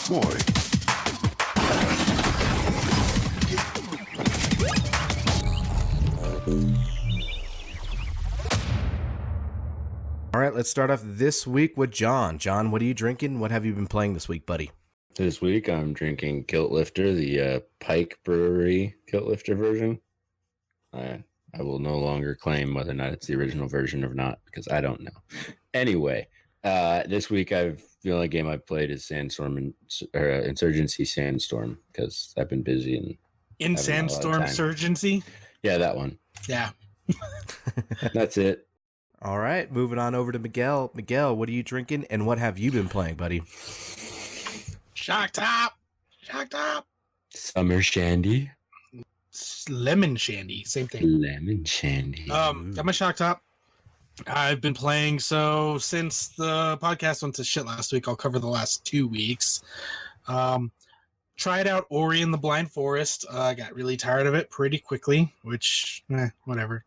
deployed. All right, let's start off this week with John. John, what are you drinking? What have you been playing this week, buddy? This week I'm drinking Kilt Lifter, the Pike Brewery Kilt Lifter version. I will no longer claim whether or not it's the original version or not because I don't know. Anyway, this week the only game I've played is Insurgency Sandstorm because I've been busy and in Sandstorm Insurgency. Yeah, that one. Yeah, that's it. All right, moving on over to Miguel. Miguel, what are you drinking and what have you been playing, buddy? Shock Top. Summer Shandy. Lemon Shandy, same thing. Lemon Shandy. Got my Shock Top. I've been playing since the podcast went to shit last week. I'll cover the last 2 weeks. Tried out Ori and the Blind Forest. I got really tired of it pretty quickly, which whatever.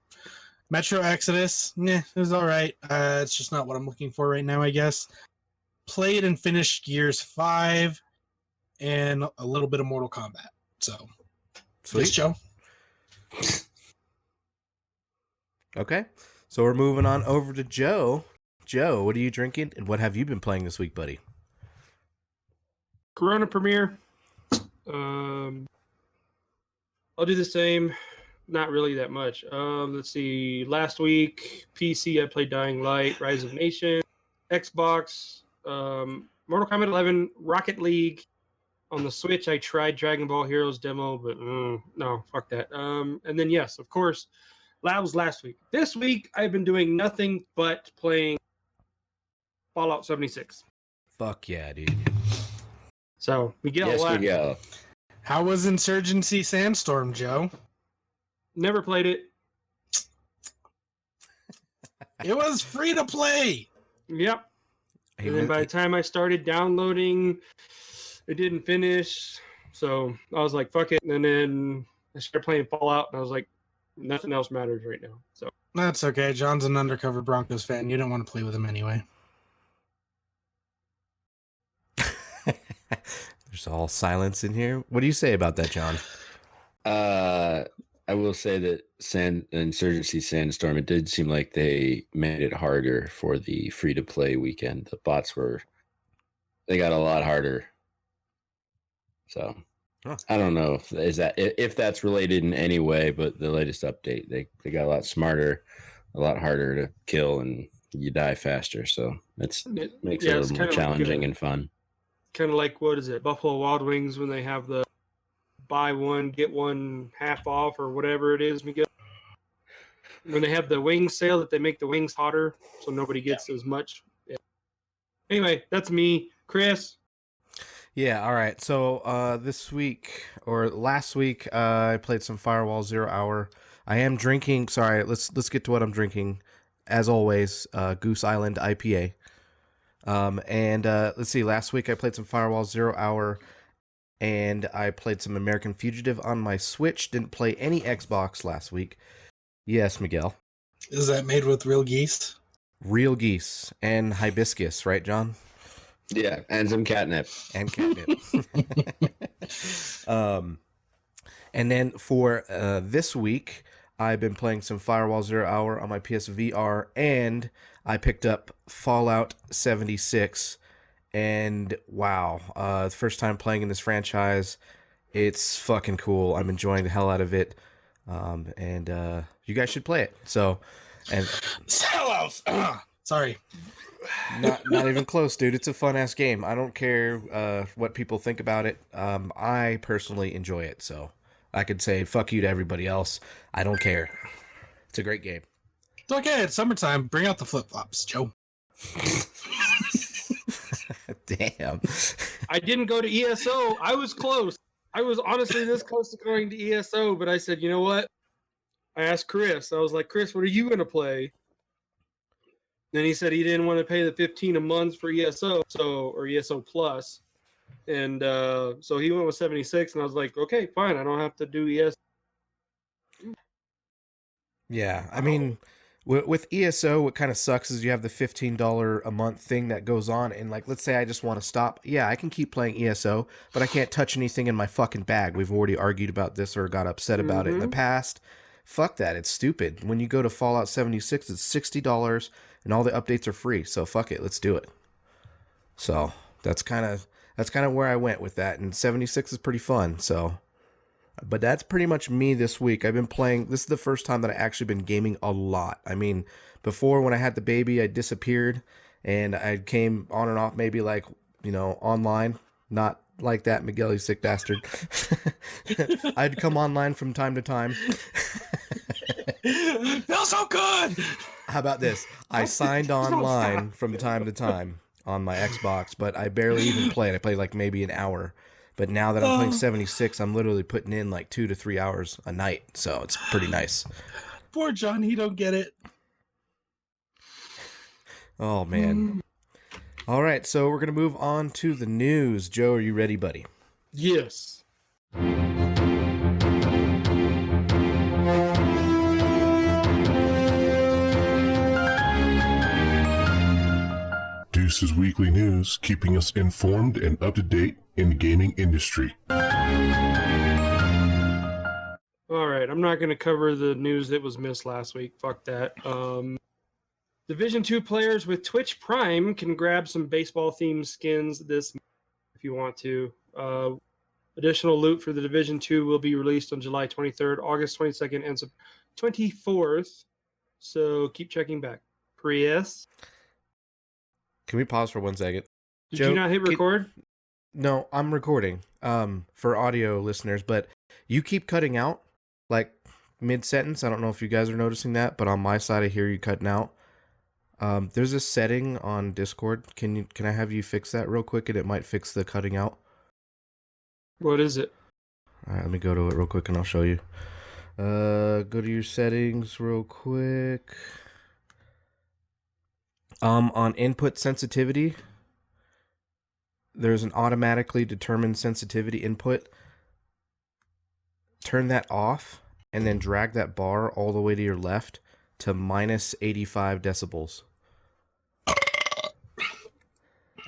Metro Exodus, it was all right. It's just not what I'm looking for right now, I guess. Played and finished Gears 5 and a little bit of Mortal Kombat. So, sweet. Thanks, Joe. Okay, so we're moving on over to Joe. Joe, what are you drinking and what have you been playing this week, buddy? Corona Premiere. I'll do the same. Not really that much. Let's see. Last week, PC, I played Dying Light, Rise of Nation. Xbox, Mortal Kombat 11, Rocket League. On the Switch, I tried Dragon Ball Heroes demo, but no, fuck that. And then, yes, of course, that was last week. This week, I've been doing nothing but playing Fallout 76. Fuck yeah, dude. So, Miguel, yes, Miguel. How was Insurgency Sandstorm, Joe? Never played it. It was free to play. Yep. And then by the time I started downloading, it didn't finish. So I was like, fuck it. And then I started playing Fallout, and I was like, nothing else matters right now. So that's okay. John's an undercover Broncos fan. You don't want to play with him anyway. There's all silence in here. What do you say about that, John? I will say that Insurgency Sandstorm, it did seem like they made it harder for the free-to-play weekend. The bots they got a lot harder. So, I don't know if that's related in any way, but the latest update, they got a lot smarter, a lot harder to kill, and you die faster. So, it makes it a little more challenging and fun. Kind of like, what is it, Buffalo Wild Wings when they have the buy one, get one half off or whatever it is, Miguel. When they have the wings sale that they make the wings hotter so nobody gets as much. Yeah. Anyway, that's me. Chris? Yeah, all right. So this week or last week, I played some Firewall Zero Hour. I am drinking, sorry, let's get to what I'm drinking. As always, Goose Island IPA. And let's see, last week I played some Firewall Zero Hour. And I played some American Fugitive on my Switch. Didn't play any Xbox last week. Yes, Miguel. Is that made with real geese? Real geese and hibiscus, right, John? Yeah, and some catnip. And catnip. And then for this week, I've been playing some Firewall Zero Hour on my PSVR, and I picked up Fallout 76. And wow, the first time playing in this franchise, it's fucking cool. I'm enjoying the hell out of it, and you guys should play it. So, and sellouts. Sorry, not even close, dude. It's a fun ass game. I don't care what people think about it. I personally enjoy it, so I could say fuck you to everybody else. I don't care. It's a great game. It's okay. It's summertime. Bring out the flip flops, Joe. Damn. I didn't go to ESO. I was close. I was honestly this close to going to ESO, but I said, you know what? I asked Chris. I was like, Chris, what are you going to play? Then he said he didn't want to pay the $15 a month for ESO, or ESO Plus. And so he went with 76, and I was like, okay, fine. I don't have to do ESO. Yeah, I mean, With ESO, what kind of sucks is you have the $15 a month thing that goes on, and like, let's say I just want to stop. Yeah, I can keep playing ESO, but I can't touch anything in my fucking bag. We've already argued about this or got upset about it in the past. Fuck that, it's stupid. When you go to Fallout 76, it's $60, and all the updates are free. So fuck it, let's do it. So that's kind of where I went with that, and 76 is pretty fun. So. But that's pretty much me this week. I've been playing. This is the first time that I actually been gaming a lot. I mean, before when I had the baby, I disappeared and I came on and off, maybe like, online. Not like that, Miguel, you sick bastard. I'd come online from time to time. Feels so good. How about this? I signed online from time to time on my Xbox, but I barely even played. I played like maybe an hour. But now that I'm playing 76, I'm literally putting in like 2 to 3 hours a night. So it's pretty nice. Poor John, he don't get it. Oh, man. All right, so we're going to move on to the news. Joe, are you ready, buddy? Yes. Dueces Weekly News, keeping us informed and up to date in the gaming industry. All right, I'm not going to cover the news that was missed last week. Fuck that. Division 2 players with Twitch Prime can grab some baseball-themed skins this month if you want to. Additional loot for the Division 2 will be released on July 23rd, August 22nd, and 24th. So keep checking back. Prius. Can we pause for 1 second? Did Joe, you not hit record? No, I'm recording for audio listeners, but you keep cutting out like mid-sentence. I don't know if you guys are noticing that, but on my side I hear you cutting out. There's a setting on Discord. Can I have you fix that real quick, and it might fix the cutting out? What is it? All right, let me go to it real quick and I'll show you. Go to your settings real quick. On input sensitivity, there's an automatically determined sensitivity input. Turn that off and then drag that bar all the way to your left to minus 85 decibels.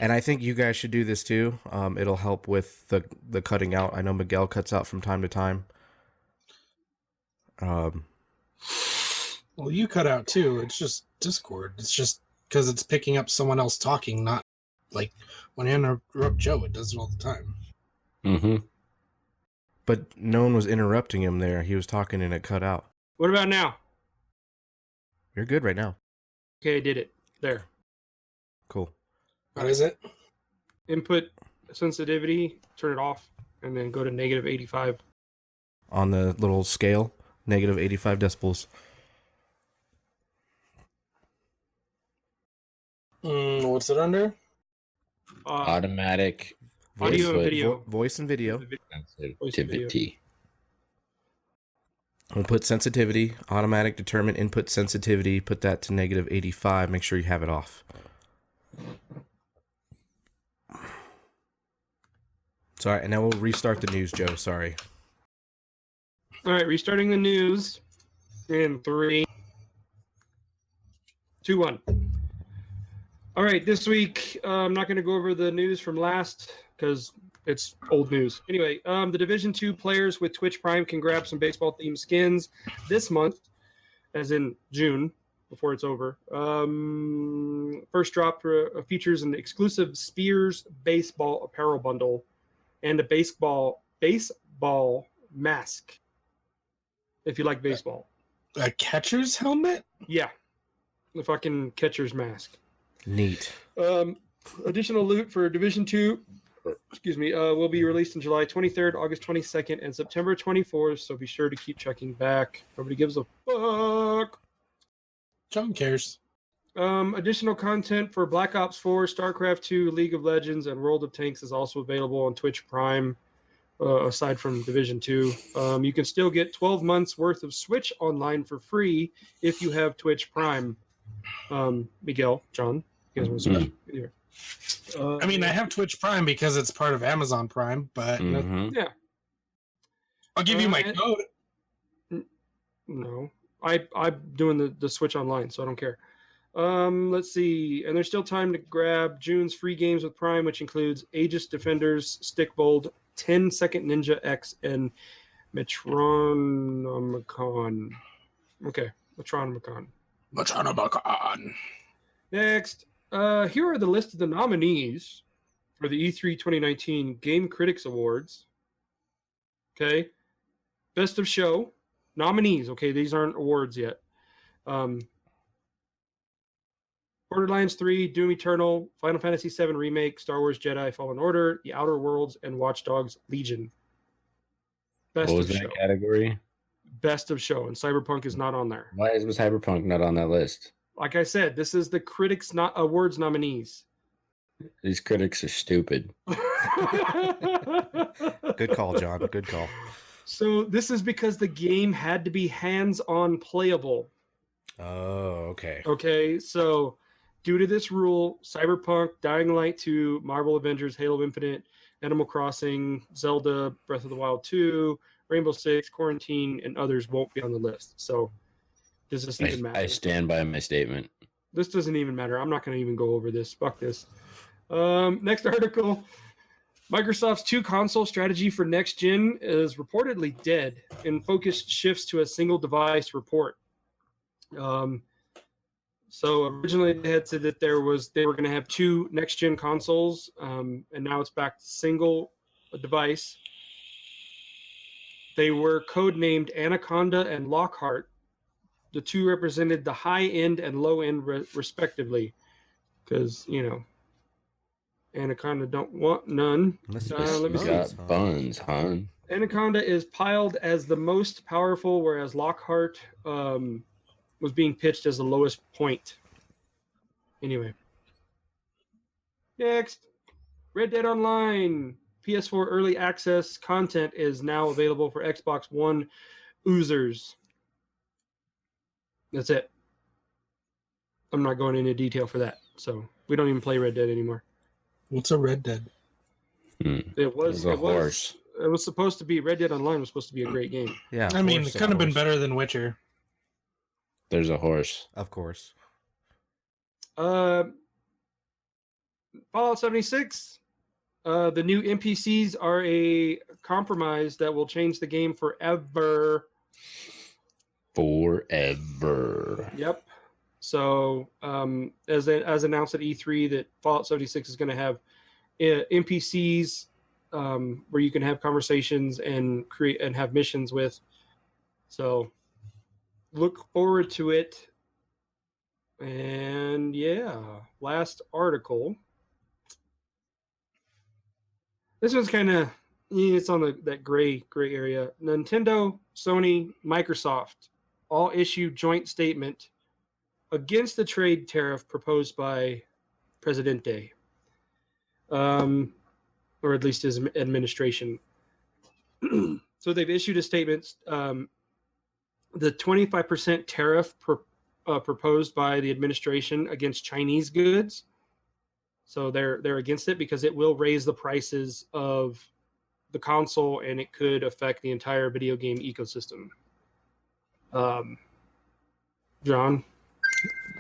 And I think you guys should do this too. It'll help with the cutting out. I know Miguel cuts out from time to time. Well, you cut out too. It's just Discord. It's just because it's picking up someone else talking, not like when I interrupt Joe, it does it all the time. Mm-hmm. But no one was interrupting him there. He was talking and it cut out. What about now? You're good right now. Okay, I did it. There. Cool. What is it? Input sensitivity, turn it off, and then go to negative 85. On the little scale, negative 85 decibels. What's it under? Automatic Audio and input video. Voice and video. sensitivity. We'll put sensitivity, automatic determine input sensitivity, put that to negative 85. Make sure you have it off. Sorry, and now we'll restart the news, Joe. Sorry. All right, restarting the news in 3, 2, 1. All right, this week I'm not going to go over the news from last because it's old news. Anyway, the Division 2 players with Twitch Prime can grab some baseball-themed skins this month, as in June, before it's over. First drop features an exclusive Spears baseball apparel bundle and a baseball mask, if you like baseball. A catcher's helmet? Yeah, the fucking catcher's mask. Neat. Additional loot for Division 2 will be released on July 23rd, August 22nd, and September 24th, so be sure to keep checking back. Nobody gives a fuck. John cares. Additional content for Black Ops 4, StarCraft 2, League of Legends, and World of Tanks is also available on Twitch Prime, aside from Division 2. You can still get 12 months worth of Switch Online for free if you have Twitch Prime. Miguel, John, you guys want to switch? Here. I mean, I have Twitch Prime because it's part of Amazon Prime, but yeah. I'll give you my code. No. I'm doing the Switch Online, so I don't care. Let's see. And there's still time to grab June's free games with Prime, which includes Aegis Defenders, Stickbold, 10 Second Ninja X, and Metronomicon. Okay, Metronomicon. Next, here are the list of the nominees for the E3 2019 Game Critics Awards. Okay. Best of Show. Nominees. Okay, these aren't awards yet. Borderlands 3, Doom Eternal, Final Fantasy VII Remake, Star Wars Jedi Fallen Order, The Outer Worlds, and Watch Dogs Legion. Best What was of that Show. category? Best of Show, and Cyberpunk is not on there. Why is Cyberpunk not on that list? Like I said, this is the Critics Awards nominees. These critics are stupid. Good call, John. Good call. So this is because the game had to be hands-on playable. Oh, okay. Okay, so due to this rule, Cyberpunk, Dying Light 2, Marvel Avengers, Halo Infinite, Animal Crossing, Zelda, Breath of the Wild 2, Rainbow Six, Quarantine, and others won't be on the list. So does this even matter? I stand by my statement. This doesn't even matter. I'm not going to even go over this. Fuck this. Next article. Microsoft's two-console strategy for next gen is reportedly dead, and focus shifts to a single device report. So originally they had said that they were going to have two next gen consoles, and now it's back to single device. They were codenamed Anaconda and Lockhart. The two represented the high end and low end respectively, because Anaconda don't want none. Let me see. Got buns, huh? Anaconda is piled as the most powerful, whereas Lockhart was being pitched as the lowest point. Anyway. Next. Red Dead Online. PS4 early access content is now available for Xbox One users. That's it. I'm not going into detail for that. So we don't even play Red Dead anymore. What's a Red Dead? It was a horse. It was supposed to be Red Dead Online was supposed to be a great game. Yeah. I mean, horse, it could have been horse. better than Witcher. There's a horse. Of course. Fallout 76. The new NPCs are a compromise that will change the game forever. Forever. Yep. So, as announced at E3, that Fallout 76 is going to have NPCs where you can have conversations and create and have missions with. So, look forward to it. And yeah, last article. This one's kind of it's on that gray area. Nintendo, Sony, Microsoft all issued joint statement against the trade tariff proposed by Presidente, or at least his administration. So they've issued a statement. The 25% tariff proposed by the administration against Chinese goods. So they're against it because it will raise the prices of the console and it could affect the entire video game ecosystem. John?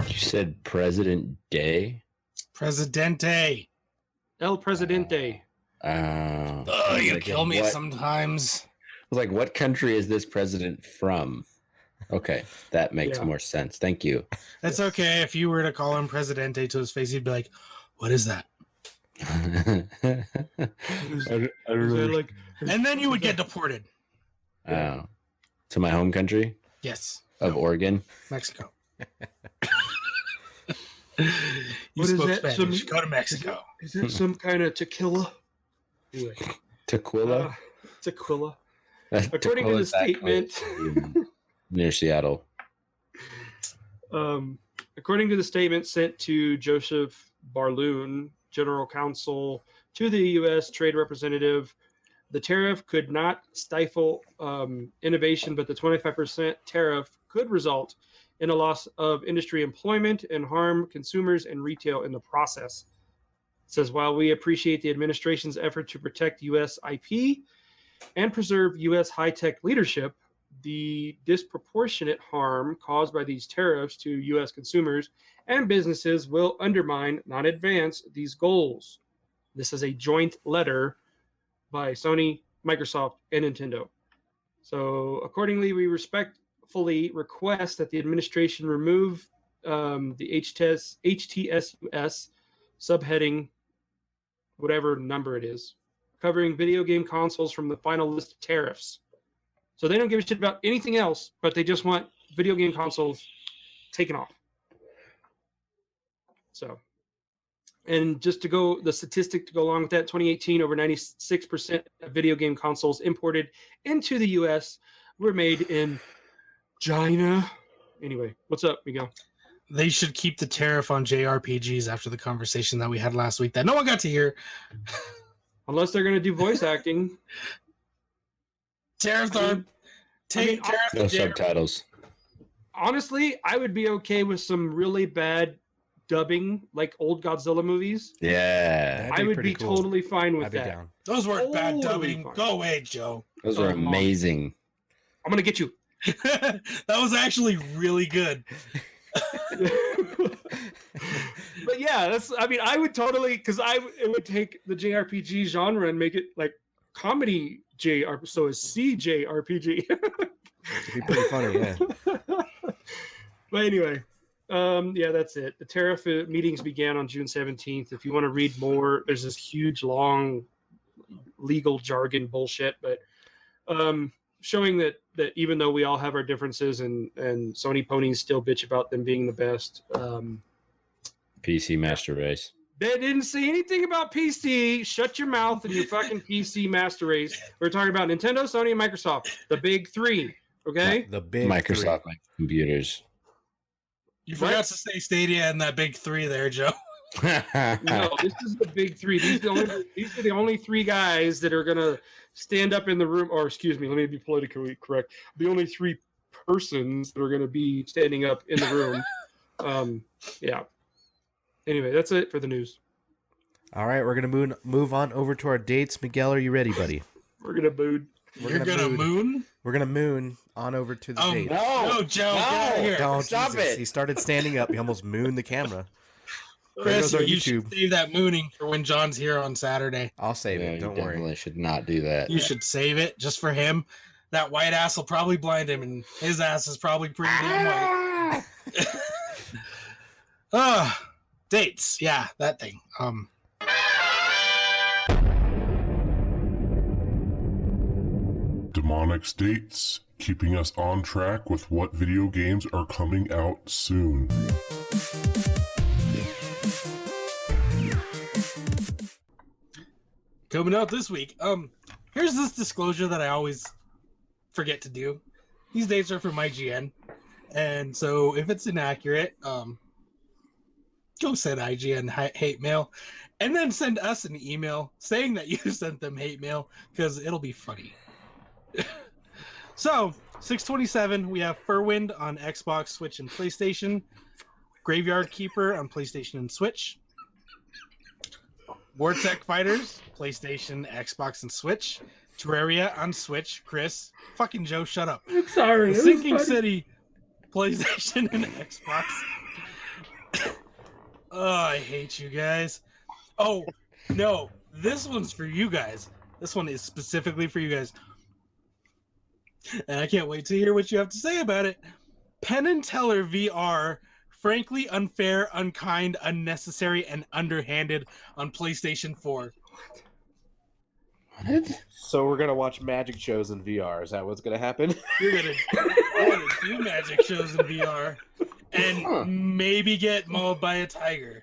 You said President Day? Presidente. El Presidente. Oh, you kill me what, sometimes. I was like, what country is this president from? Okay, that makes more sense. Thank you. That's okay. If you were to call him Presidente to his face, he'd be like, what is that? I don't know. And then you would get deported. To my home country Yes. of Oregon. Mexico. What You is spoke that? Spanish. Go to Mexico. Is that some kind of tequila? Anyway. Tequila. Tequila. According to the statement, near Seattle. according to the statement sent to Joseph Barloon, General Counsel to the U.S. Trade Representative, the tariff could not stifle innovation, but the 25% tariff could result in a loss of industry employment and harm consumers and retail in the process. It says, while we appreciate the administration's effort to protect U.S. IP and preserve U.S. high-tech leadership, the disproportionate harm caused by these tariffs to U.S. consumers and businesses will undermine, not advance, these goals. This is a joint letter by Sony, Microsoft, and Nintendo. So accordingly, we respectfully request that the administration remove the HTSUS subheading, whatever number it is, covering video game consoles from the final list of tariffs. So they don't give a shit about anything else, but they just want video game consoles taken off. So, and just to go, the statistic to go along with that, 2018, over 96% of video game consoles imported into the U.S. were made in China. Anyway, what's up, Miguel? They should keep the tariff on JRPGs after the conversation that we had last week that no one got to hear. Unless they're going to do voice acting. Tariffs on No subtitles. Honestly, I would be okay with some really bad dubbing, like old Godzilla movies. Yeah. I would be totally fine with I'd be that. down. Those weren't bad Totally dubbing. fine. Go away, Joe. Those are amazing. I'm going to get you. That was actually really good. But yeah, I would totally, because it would take the JRPG genre and make it like comedy JRPG, so a CJRPG. It'd be pretty funny, yeah. But anyway, yeah, that's it. The tariff meetings began on June 17th. If you want to read more, there's this huge, long legal jargon bullshit, but showing that even though we all have our differences and Sony ponies still bitch about them being the best. PC Master Race. They didn't say anything about PC. Shut your mouth and your fucking PC Master Race. We're talking about Nintendo, Sony, and Microsoft. The big three. Okay? The big Microsoft three. computers. You forgot to say Stadia and that big three there, Joe. No, this is the big three. These are the only three guys that are going to stand up in the room. Or, excuse me, let me be politically correct. The only three persons that are going to be standing up in the room. Yeah. Anyway, that's it for the news. All right, we're going to move on over to our dates. Miguel, are you ready, buddy? We're going to mood. You're gonna moon? We're going to moon on over to the dates. No, Joe, get out of here. Don't, Stop Jesus. it. He started standing up. He almost mooned the camera. Chris, There goes our you YouTube. should save that mooning for when John's here on Saturday. I'll save Yeah, it. you Don't definitely worry. should not do that. You should save it just for him. That white ass will probably blind him, and his ass is probably pretty damn white. Dates. Yeah, that thing. Demonic States, keeping us on track with what video games are coming out soon. Coming out this week. Here's this disclosure that I always forget to do. These dates are from IGN, and so if it's inaccurate, go send IGN hate mail, and then send us an email saying that you sent them hate mail because it'll be funny. So 6/27, we have Furwind on Xbox, Switch, and PlayStation. Graveyard Keeper on PlayStation and Switch. Vortec Fighters, PlayStation, Xbox, and Switch. Terraria on Switch. Chris, fucking Joe, shut up. Sorry. Sinking City, PlayStation, and Xbox. Oh, I hate you guys. Oh, no, this one's for you guys. This one is specifically for you guys. And I can't wait to hear what you have to say about it. Penn and Teller VR, frankly unfair, unkind, unnecessary, and underhanded on PlayStation 4. What? So we're gonna watch magic shows in VR. Is that what's gonna happen? You're gonna do magic shows in VR and maybe get mauled by a tiger.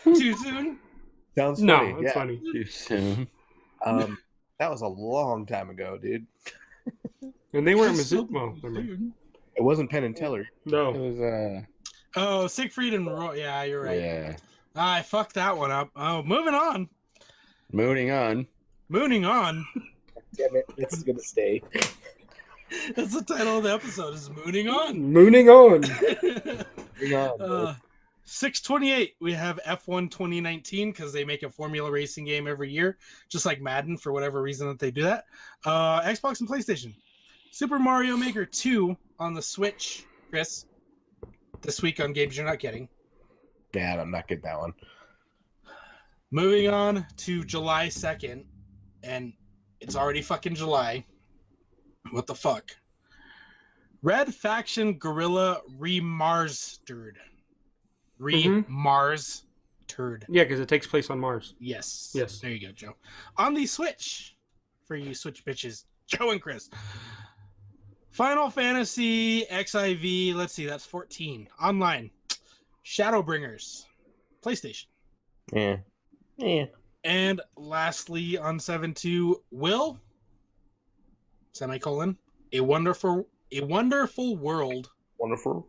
Too soon? Sounds No, funny. it's funny. Too soon. That was a long time ago, dude. And they weren't Mizzou. Well, never mind. Dude. It wasn't Penn and Teller. It No. was Oh, Siegfried and Roy. Yeah, you're right. yeah. I fucked that one up. Oh, moving on. Mooning on. Mooning on. Damn it, it's gonna stay. That's the title of the episode. Is Mooning on. Mooning on. Hang on. 6/28, we have F1 2019 because they make a Formula racing game every year, just like Madden for whatever reason that they do that. Xbox and PlayStation. Super Mario Maker 2 on the Switch, Chris. This week on games you're not getting. Yeah, I'm not getting that one. Moving on to July 2nd, and it's already fucking July. What the fuck? Red Faction Gorilla Remastered. Remastered. Yeah, because it takes place on Mars. Yes. Yes. There you go, Joe. On the Switch, for you Switch bitches, Joe and Chris. Final Fantasy XIV, let's see, that's 14. Online. Shadowbringers. PlayStation. Yeah. Yeah. And lastly, on 7.2, Will, semicolon, a wonderful world. Wonderful.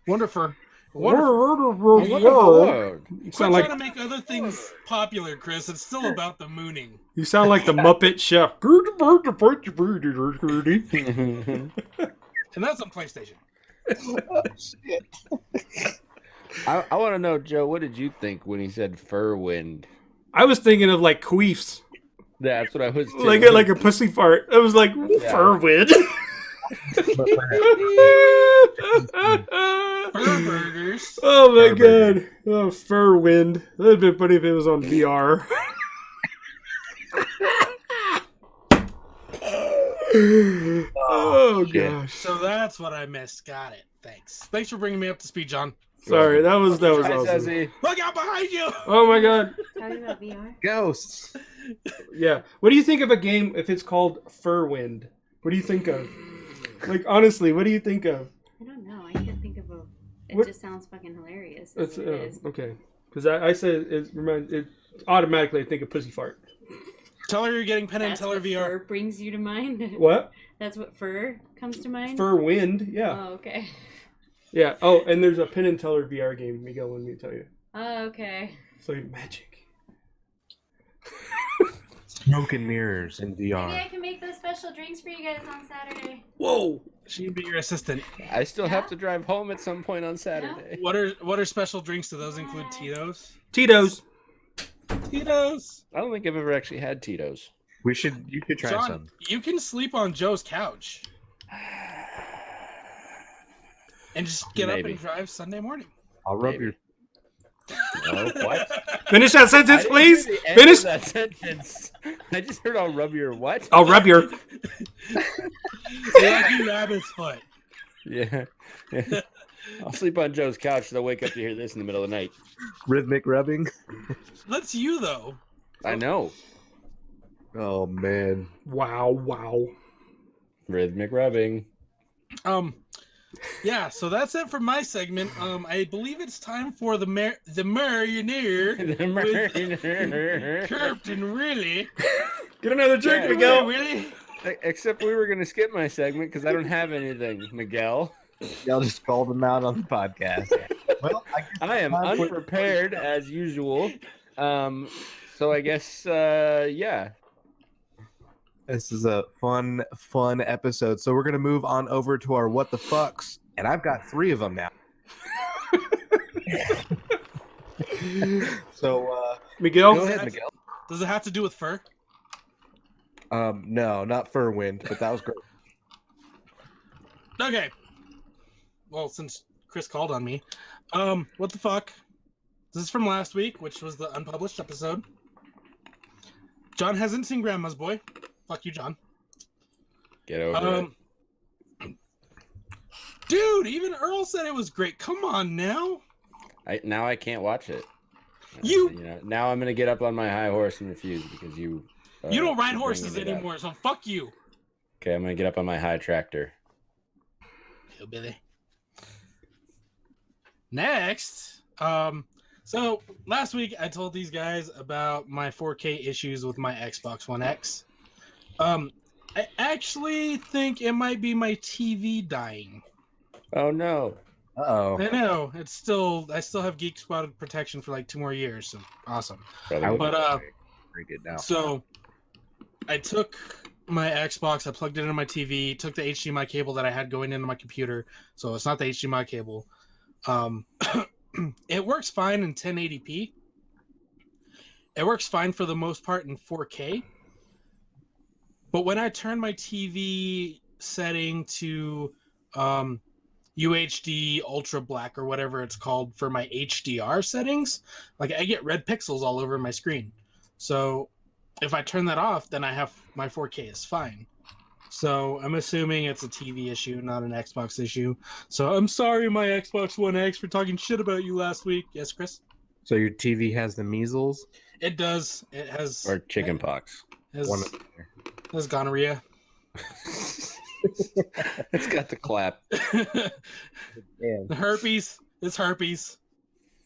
Wonderful. Whoa. You Quit sound trying like to make other things popular, Chris. It's still about the mooning. you sound like the Muppet Chef. And that's on PlayStation. Oh, shit. I want to know, Joe, what did you think when he said fur wind? I was thinking of like queefs, That's what I was too. like a pussy fart. I was like fur wind. Fur burgers. Oh my Fur god! Oh, fur wind. That'd been funny if it was on VR. Oh shit. gosh! So that's what I missed. Got it. Thanks. Thanks for bringing me up to speed, John. Sorry, that was Hi, awesome. Sassy. Look out behind you! Oh my god! Talking about VR? Ghosts. Yeah. What do you think of a game if it's called Fur Wind? What do you think of? Like honestly, what do you think of? I don't know. I can't think of a. It What- just sounds fucking hilarious. It's That's what it is. okay. Because I said it automatically. I think of pussy fart. Tell her you're getting Penn and That's Teller what VR. fur brings you to mind. What? That's what fur comes to mind. Fur Wind? Yeah. Oh, okay. Yeah. Oh, and there's a Penn and Teller VR game. Miguel wanted me to tell you. Oh, okay. So magic. Smoke and mirrors in Maybe I VR. can make those special drinks for you guys on Saturday. Whoa. She can be your assistant. I still have to drive home at some point on Saturday. What are special drinks? Do those include Tito's? Tito's. Tito's. I don't think I've ever actually had Tito's. You should try John, some. you can sleep on Joe's couch and just get up Maybe. and drive Sunday morning. I'll rub Maybe. your. No, what? Finish that sentence, I didn't please. hear the end Finish. of that sentence. I just heard I'll rub your what? I'll rub your. Lucky rabbit's foot. Yeah. I'll sleep on Joe's couch so I'll wake up to hear this in the middle of the night. Rhythmic rubbing. That's you though. I know. Oh man. Wow. Rhythmic rubbing. Yeah, so that's it for my segment. I believe it's time for the millionaire Captain Really. Get another drink, Yeah, Miguel. Really? Except we were going to skip my segment because I don't have anything, Miguel. Y'all just called him out on the podcast. Well, I am unprepared as usual. So I guess, yeah. This is a fun episode. So we're gonna move on over to our what the fucks, and I've got 3 of them now. So Miguel. go ahead, Miguel. Does it have to do with fur? No, not fur wind, but that was great. Okay. Well, since Chris called on me, what the fuck? This is from last week, which was the unpublished episode. John hasn't seen Grandma's Boy. Fuck you, John. Get over it. Dude, even Earl said it was great. Come on now. Now I can't watch it. You- know, now I'm going to get up on my high horse and refuse because you... You don't ride keep horses bringing it up. anymore, so fuck you. Okay, I'm going to get up on my high tractor. Hillbilly. Next, so last week I told these guys about my 4K issues with my Xbox One X. I actually think it might be my TV dying. Oh, no. Uh-oh. I know I still have Geek Squad protection for like 2 more years, so awesome. Probably But Very good now. so I took my Xbox, I plugged it into my TV, took the HDMI cable that I had going into my computer, so it's not the HDMI cable. It works fine in 1080p. It works fine for the most part in 4K. But when I turn my TV setting to UHD Ultra Black or whatever it's called for my HDR settings, like I get red pixels all over my screen. So if I turn that off, then I have my 4K is fine. So I'm assuming it's a TV issue, not an Xbox issue. So I'm sorry, my Xbox One X, for talking shit about you last week. Yes, Chris? So your TV has the measles? It does. It has... Or chicken pox. One Has gonorrhea. It's got the clap. The Damn. herpes. It's herpes.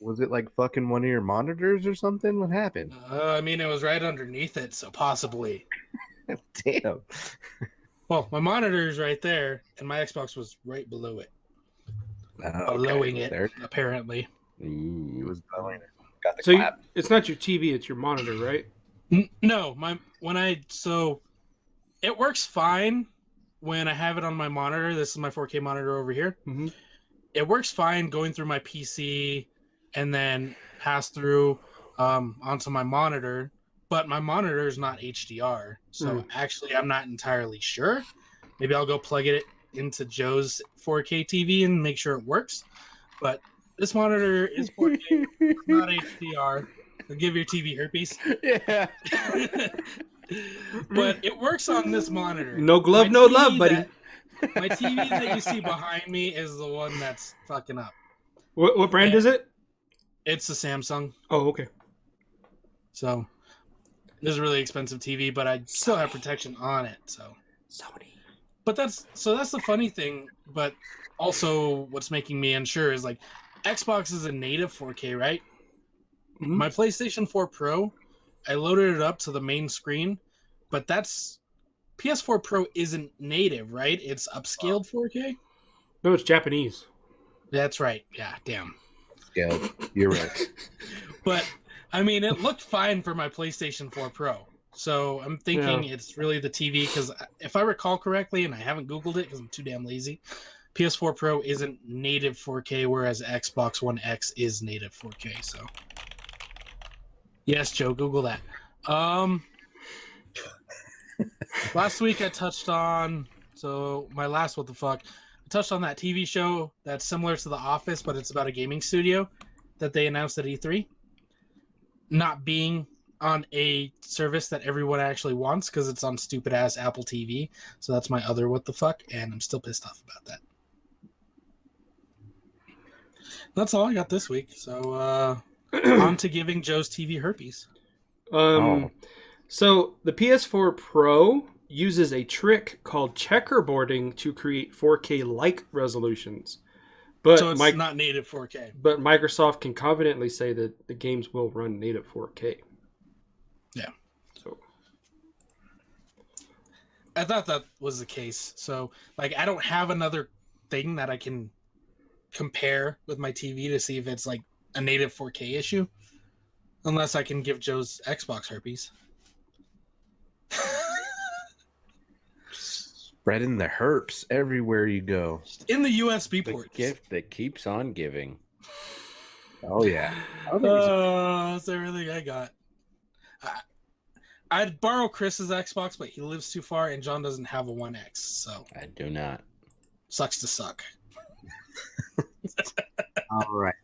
Was it like fucking one of your monitors or something? What happened? I mean, it was right underneath it, so possibly. Damn. Well, my monitor is right there, and my Xbox was right below it. Blowing it, There apparently. it Ooh. was blowing it. Got the So clap. it's not your TV, it's your monitor, right? No, so it works fine when I have it on my monitor. This is my 4K monitor over here. Mhm. It works fine going through my PC and then pass through onto my monitor, but my monitor is not HDR. So actually, I'm not entirely sure. Maybe I'll go plug it into Joe's 4K TV and make sure it works. But this monitor is 4K, it's not HDR. It'll give your TV herpes. Yeah. But it works on this monitor. No glove, My no TV love, buddy. My TV that you see behind me is the one that's fucking up. What brand is it? It's a Samsung. Oh, okay. So this is a really expensive TV, but I still have protection on it. So Sony. But that's the funny thing. But also, what's making me unsure is like Xbox is a native 4K, right? Mhm. My PlayStation 4 Pro, I loaded it up to the main screen, but that's PS4 Pro isn't native, right? It's upscaled 4K. No, it's Japanese. That's right. Yeah, damn. Yeah, you're right. But I mean, it looked fine for my PlayStation 4 Pro. So I'm thinking it's really the TV because if I recall correctly, and I haven't Googled it because I'm too damn lazy, PS4 Pro isn't native 4K, whereas Xbox One X is native 4K. So yes, Joe, Google that. Last week I touched on my last what the fuck. I touched on that TV show that's similar to The Office, but it's about a gaming studio that they announced at E3. Not being on a service that everyone actually wants because it's on stupid ass Apple TV. So that's my other what the fuck, and I'm still pissed off about that. That's all I got this week. So on to giving Joe's TV herpes. So the PS4 Pro uses a trick called checkerboarding to create 4K-like resolutions. But So it's not native 4K. But Microsoft can confidently say that the games will run native 4K. Yeah. So I thought that was the case. So like I don't have another thing that I can compare with my TV to see if it's like a native 4K issue. Unless I can give Joe's Xbox herpes. Spreading the herps everywhere you go. In the USB The port. gift that keeps on giving. Oh yeah. That's everything I got. I'd borrow Chris's Xbox, but he lives too far, and John doesn't have a One X, so I do not. sucks to suck. All right.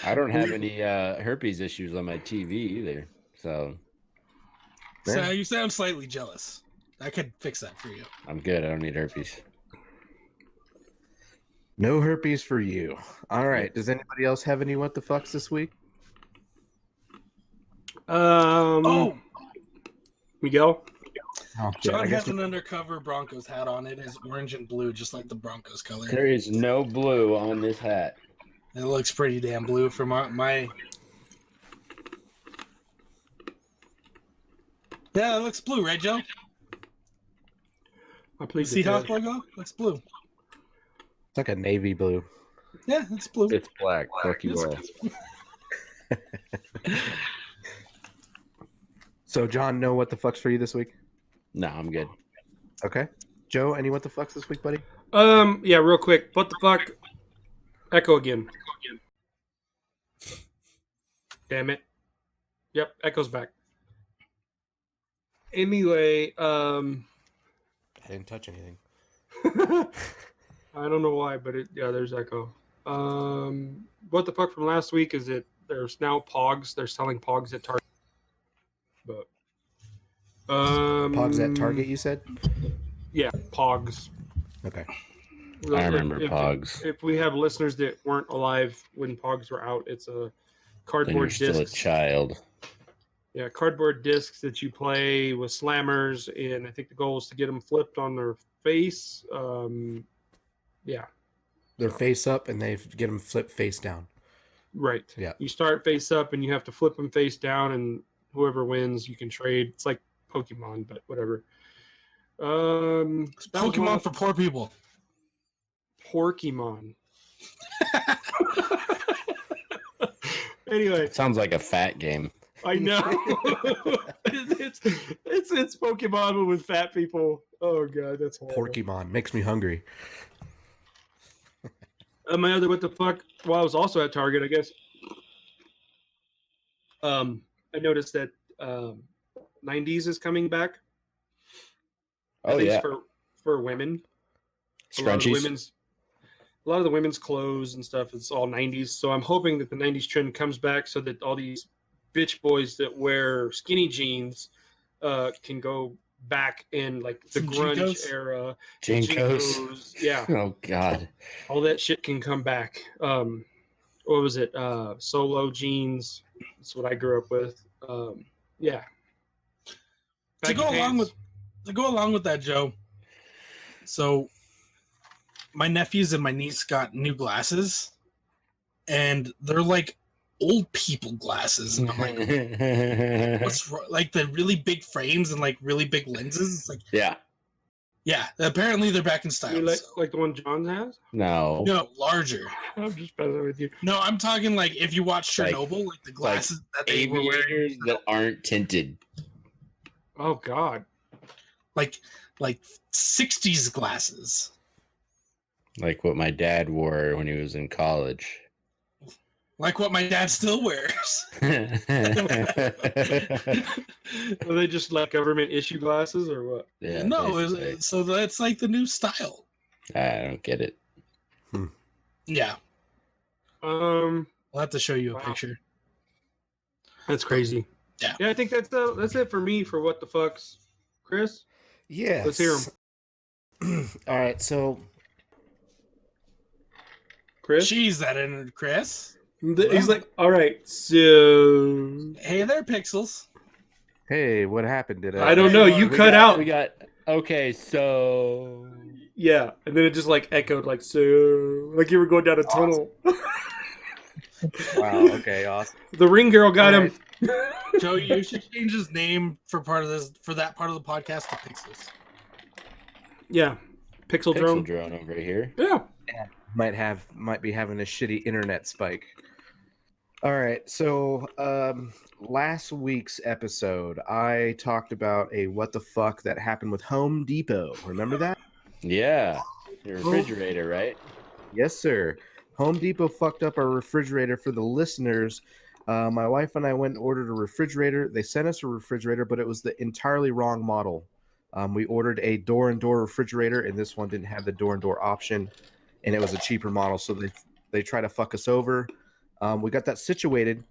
I don't have any herpes issues on my TV either. So So you sound slightly jealous. I could fix that for you. I'm good. I don't need herpes. No herpes for you. All right. Does anybody else have any what the fucks this week? Miguel? John has an undercover Broncos hat on. It is orange and blue, just like the Broncos color. There is no blue on this hat. It looks pretty damn blue for my... Yeah, it looks blue, right, Joe? I The plead the Seahawk fifth. logo looks blue. It's like a navy blue. Yeah, it's blue. It's black. Fuck you all. So John, no what the fucks for you this week? No, I'm good. Okay. Joe, any what the fucks this week, buddy? Yeah, real quick. What the fuck? Echo again. Damn it. Yep, Echo's back. Anyway, I didn't touch anything. I don't know why, but there's Echo. What the fuck from last week is it? There's now Pogs. They're selling Pogs at Target. But Pogs at Target, you said? Yeah, Pogs. Okay. I remember Pogs. If we have listeners that weren't alive when Pogs were out, it's a Then you're cardboard still a disc. child. Yeah, cardboard discs that you play with slammers, and I think the goal is to get them flipped on their face. Yeah, They're face up and they get them flipped face down. right. Yeah. You start face up, and you have to flip them face down, and whoever wins, you can trade. It's like Pokemon, but whatever. It's Pokemon for poor people. Porkymon. Anyway, Sounds like a fat game. I know. it's Pokemon with fat people. Oh god, that's horrible. Porkymon makes me hungry. My other what the fuck? Well, I was also at Target, I guess. I noticed that 90s is coming back. Oh, At least yeah. for women. A lot of the Scrunchies. women's clothes and stuff, it's all 90s. So I'm hoping that the 90s trend comes back so that all these bitch boys that wear skinny jeans can go back in like the Some grunge Jinkos? era. Jinkos. Jinkos, yeah. Oh, God. All that shit can come back. What was it? Solo jeans. That's what I grew up with. Yeah. To go along with that, Joe. So my nephews and my niece got new glasses, and they're like old people glasses. And I'm like, what's wrong? Like the really big frames and like really big lenses. It's like, Yeah. yeah, apparently they're back in style. You so. like the one John has? No. No, larger. I'm just messing with you. No, I'm talking like if you watch Like- Chernobyl, like the glasses that they were wearing, Aviators that aren't tinted. Oh God. like 60s glasses. Like what my dad wore when he was in college. Like what my dad still wears. Are they just like government issue glasses or what? Yeah, No, basically. so that's like the new style. I don't get it. Yeah, Um, I'll have to show you a Wow. picture. that's crazy. Yeah. Yeah, I think that's it for me for what the fucks, Chris. Yeah. Let's hear All right, so Chris. Jeez, that ended, Chris. He's like, all right, so Hey there, Pixels. Hey, what happened? Did I don't know. You We cut out. We got okay. So Yeah, and then it just like echoed like so, like you were going down a tunnel. Wow. Okay. Awesome. The ring girl got him. Joe, you should change his name for that part of the podcast to Pixels. Yeah, Pixel Pixel drone. drone over here. Yeah. Might be having a shitty internet spike. All right. So last week's episode, I talked about a what the fuck that happened with Home Depot. Remember that? Yeah, your refrigerator, right? Yes, sir. Home Depot fucked up our refrigerator for the listeners. My wife and I went and ordered a refrigerator. They sent us a refrigerator, but it was the entirely wrong model. We ordered a door-and-door refrigerator, and this one didn't have the door-and-door option, and it was a cheaper model. So they try to fuck us over. We got that situated,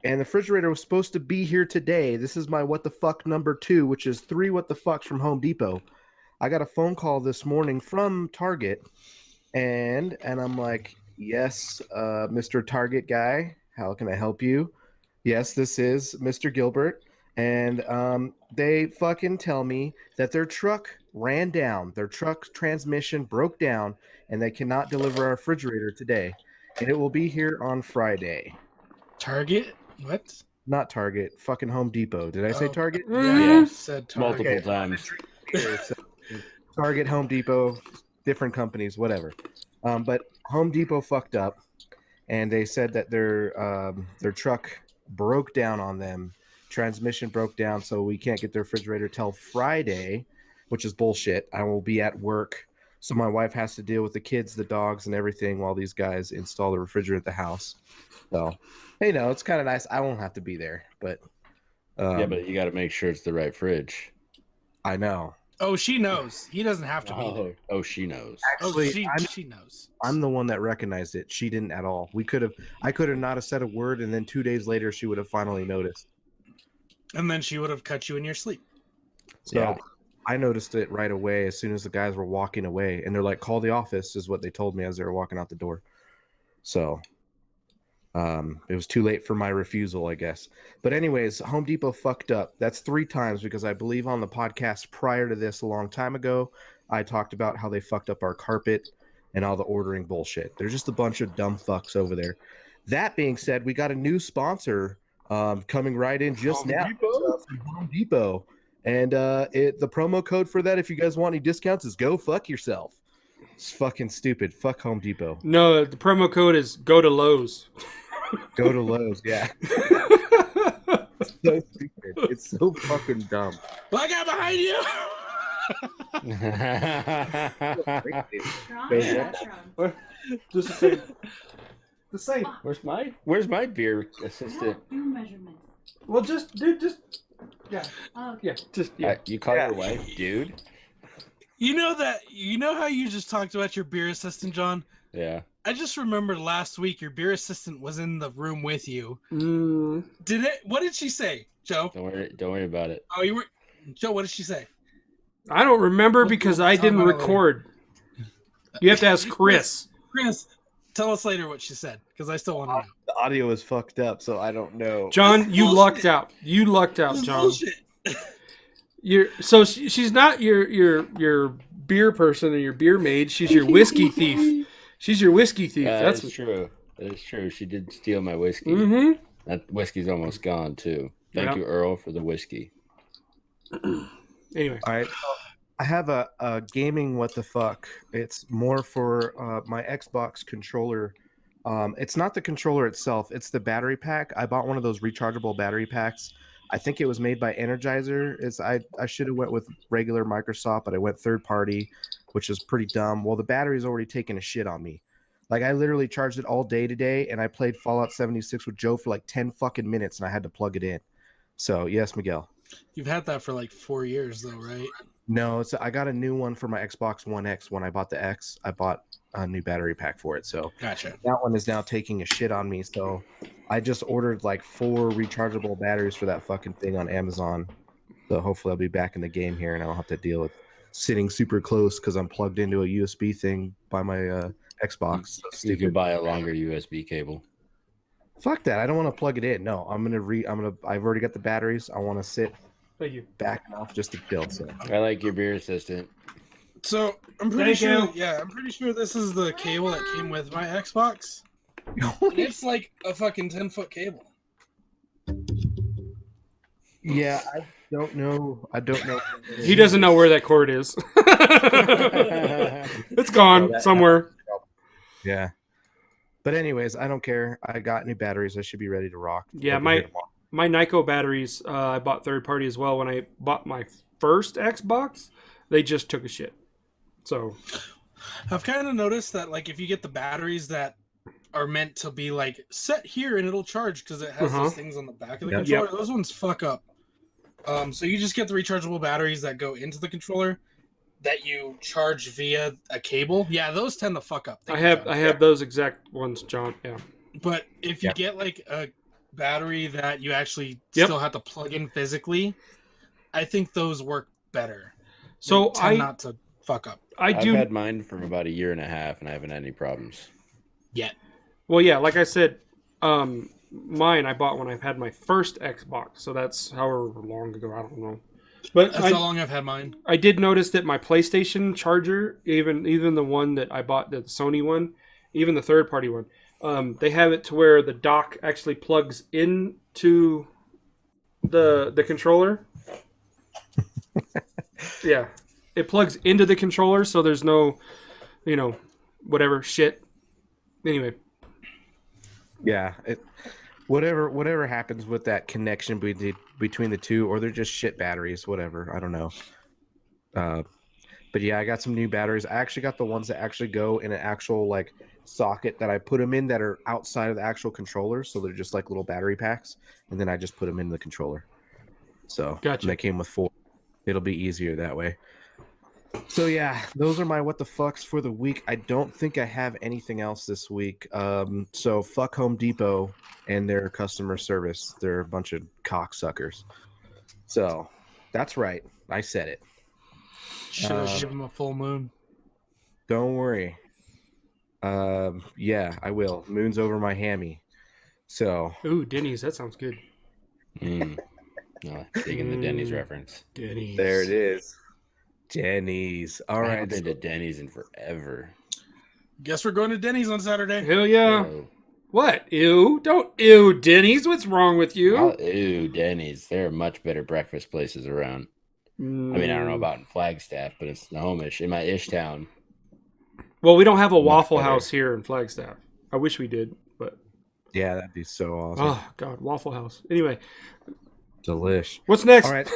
and the refrigerator was supposed to be here today. This is my what the fuck number 2, which is 3 what the fucks from Home Depot. I got a phone call this morning from Target, and I'm like, yes, Mr. Target guy, how can I help you? Yes, this is Mr. Gilbert. And they fucking tell me that their truck ran down. Their truck's transmission broke down, and they cannot deliver our refrigerator today. And it will be here on Friday. Target? What? Not Target, fucking Home Depot. Did I say Oh. Target? Yeah, said Target. Multiple times. Okay, so Target, Home Depot, different companies, whatever. But Home Depot fucked up, and they said that their truck broke down on them. Transmission broke down, so we can't get the refrigerator till Friday, which is bullshit. I will be at work, so my wife has to deal with the kids, the dogs, and everything while these guys install the refrigerator at the house. So, hey, no, it's kind of nice. I won't have to be there, but Yeah, but you got to make sure it's the right fridge. I know. Oh, she knows. He doesn't have to be there. Oh, she knows. Actually, She knows. I'm the one that recognized it. She didn't at all. I could have not have said a word, and then 2 days later, she would have finally noticed. And then she would have cut you in your sleep. So Yeah. I noticed it right away as soon as the guys were walking away, and they're like, "Call the office," is what they told me as they were walking out the door. So it was too late for my refusal, I guess. But anyways, Home Depot fucked up. That's 3 times because I believe on the podcast prior to this a long time ago, I talked about how they fucked up our carpet and all the ordering bullshit. They're just a bunch of dumb fucks over there. That being said, we got a new sponsor coming right in just Home now Depot? from Home Depot. And the promo code for that, if you guys want any discounts, is go fuck yourself. It's fucking stupid. Fuck Home Depot. No, the promo code is go to Lowe's. Go to Lowe's, yeah. It's so stupid. It's so fucking dumb. Black guy behind you. Strong, Yeah. strong. Just the same. The same. Where's my beer assistant? Do measurement. Well, just yeah, Oh, yeah, just yeah. You call Yeah. your wife, dude? You know how you just talked about your beer assistant, John? Yeah. I just remembered last week your beer assistant was in the room with you. Mm, What did she say, Joe? Don't worry about it. Oh, you were Joe, what did she say? I don't remember We'll because talk I didn't about it later. record. You have to ask Chris. Chris, tell us later what she said, because I still want to know. The audio is fucked up, so I don't know. John, you Bullshit. lucked out. You lucked out, This is John. bullshit. She's not your beer person or your beer maid. She's your whiskey thief. She's your whiskey thief. That's That's true. That is true. She did steal my whiskey. Mm-hmm. That whiskey's almost gone too. Thank Yeah. you, Earl, for the whiskey. Anyway, All right. I have a gaming what the fuck. It's more for my Xbox controller. It's not the controller itself. It's the battery pack. I bought one of those rechargeable battery packs. I think it was made by Energizer. I should have went with regular Microsoft, but I went third party, which is pretty dumb. Well, the battery's already taken a shit on me. Like I literally charged it all day today, and I played Fallout 76 with Joe for like 10 fucking minutes, and I had to plug it in. So yes, Miguel. You've had that for like 4 years, though, right? No, I got a new one for my Xbox One X. When I bought the X, I bought a new battery pack for it. So Gotcha. that one is now taking a shit on me. So I just ordered like 4 rechargeable batteries for that fucking thing on Amazon. So hopefully I'll be back in the game here and I don't have to deal with sitting super close because I'm plugged into a USB thing by my Xbox. So You stupid. could buy a longer USB cable. Fuck that. I don't want to plug it in. No, I've already got the batteries. I want to sit thank you. back off just to kill. So I like your beer assistant. So I'm pretty Thank sure. you. Yeah, I'm pretty sure this is the cable that came with my Xbox. It's like a fucking 10-foot cable. yeah, I don't know. He doesn't know where that cord is. It's gone somewhere. Yeah. But anyways, I don't care. I got new batteries. I should be ready to rock. Yeah, I'll be my- here tomorrow. My Nyko batteries, I bought third party as well. When I bought my first Xbox, they just took a shit. So I've kind of noticed that, like, if you get the batteries that are meant to be like set here and it'll charge because it has Uh-huh. those things on the back of the Yep. controller, those ones fuck up. So you just get the rechargeable batteries that go into the controller that you charge via a cable. Yeah, those tend to fuck up. I have those exact ones, John. Yeah. But if you Yep. get like a battery that you actually Yep. still have to plug in physically, I think those work better. So They tend not to fuck up I I've do. had mine for about a year and a half, and I haven't had any problems. yet. Well, yeah, like I said, mine I bought when I had my first Xbox. So that's however long ago. I don't know. But That's how long I've had mine. I did notice that my PlayStation charger, even the one that I bought, the Sony one, even the third party one, they have it to where the dock actually plugs into the controller. Yeah, it plugs into the controller, so there's no, whatever shit. Anyway, Yeah, whatever happens with that connection between the two, or they're just shit batteries, whatever. I don't know. But yeah, I got some new batteries. I actually got the ones that actually go in an actual like socket that I put them in that are outside of the actual controller, so they're just like little battery packs, and then I just put them in the controller. So Gotcha. They came with 4. It'll be easier that way. So yeah, those are my what the fucks for the week. I don't think I have anything else this week. So fuck Home Depot and their customer service. They're a bunch of cocksuckers. So that's right. I said it. Should have given him a full moon. Don't worry. Yeah, I will. Moon's over my hammy. So Ooh, Denny's. That sounds good. No, digging the Denny's reference. Denny's. there it is. Denny's. All I right. haven't been to Denny's in forever. Guess we're going to Denny's on Saturday. Hell yeah. So, What? Ew. Don't ew, Denny's. What's wrong with you? ew, Denny's. There are much better breakfast places around. I mean, I don't know about in Flagstaff, but it's Snohomish, in my ish town. Well, we don't have a Much Waffle better. House here in Flagstaff. I wish we did, but Yeah, that'd be so awesome. oh god, Waffle House. Anyway, Delish. what's next? All right.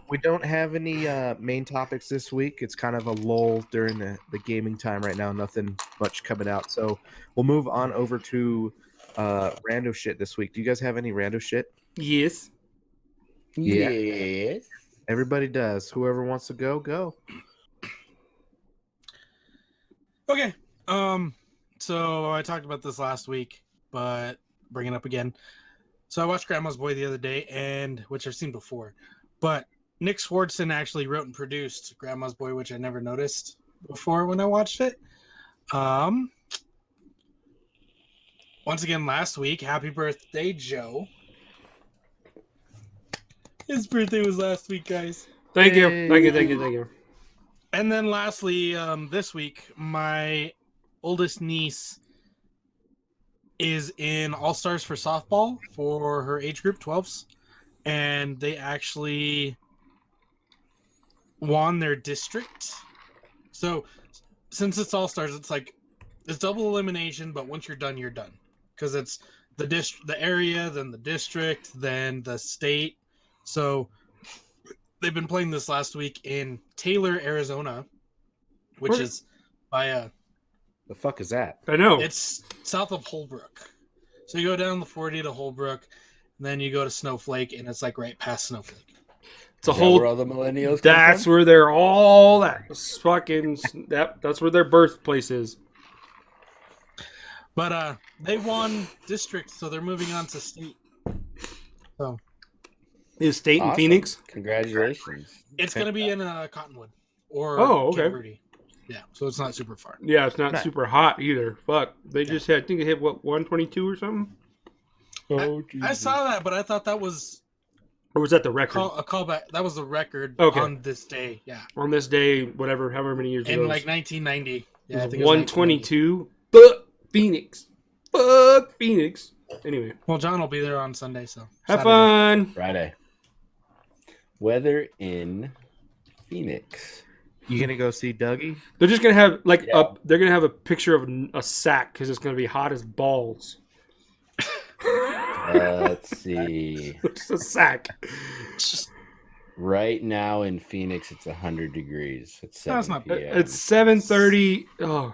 We don't have any main topics this week. It's kind of a lull during the gaming time right now. Nothing much coming out. So we'll move on over to rando shit this week. Do you guys have any rando shit? Yes. Yeah. Yes. Everybody does. Whoever wants to go, go. Okay. So I talked about this last week, but bring it up again. So I watched Grandma's Boy the other day, and which I've seen before, but Nick Swardson actually wrote and produced Grandma's Boy, which I never noticed before when I watched it. Once again, last week, happy birthday, Joe. His birthday was last week, guys. Thank you. Yay. Thank you. And then lastly, this week, my oldest niece is in AllStars for softball for her age group, 12s. And they actually won their district. So since it's AllStars, it's double elimination, but once you're done, you're done. Because it's the area, then the district, then the state. So they've been playing this last week in Taylor, Arizona, which is by The fuck is that? I know. it's south of Holbrook. So you go down the 40 to Holbrook, and then you go to Snowflake, and it's like right past Snowflake. It's a Is that whole. where all the millennials come That's from? where they're all at. Fucking. That's where their birthplace is. But they won district, so they're moving on to state. So Is State in Awesome. Phoenix? Congratulations. it's going to be in Cottonwood or Oh, okay. Camp Rudy. Yeah, so it's not super far. Yeah, it's not Nice. super hot either. Fuck. They just had. I think they hit what 122 or something. I saw that, but I thought that was Or was that the record? a callback. That was the record Okay. on this day. Yeah, On this day, whatever, however many years ago. in like 1990. Yeah, I it was think it was 122. Fuck Phoenix. Fuck Phoenix. Anyway, Well, John will be there on Sunday, so have Saturday. fun. Friday. Weather in Phoenix. You gonna go see Dougie? They're just gonna have like Yeah. they're gonna have a picture of a sack because it's gonna be hot as balls. Let's see. Just a sack. Right now in Phoenix, it's 100 degrees. It's 7 That's not bad. p.m. It's 7:30. Oh,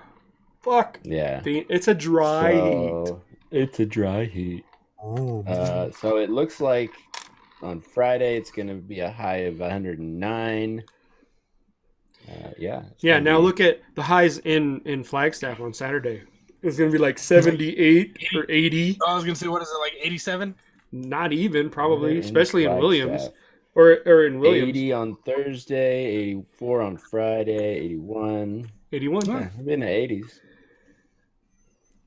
fuck. Yeah. It's a dry heat. So, it's a dry heat. Oh, So it looks like on Friday it's going to be a high of 109. Yeah. it's Yeah. gonna Now be- look at the highs in Flagstaff on Saturday. It's gonna be like 78 or 80. I was gonna say, what is it, like 87? Not even probably, in especially in Williams Flagstaff. or in Williams. 80 on Thursday, 84 on Friday, 81. 81. Yeah, I've been in the 80s.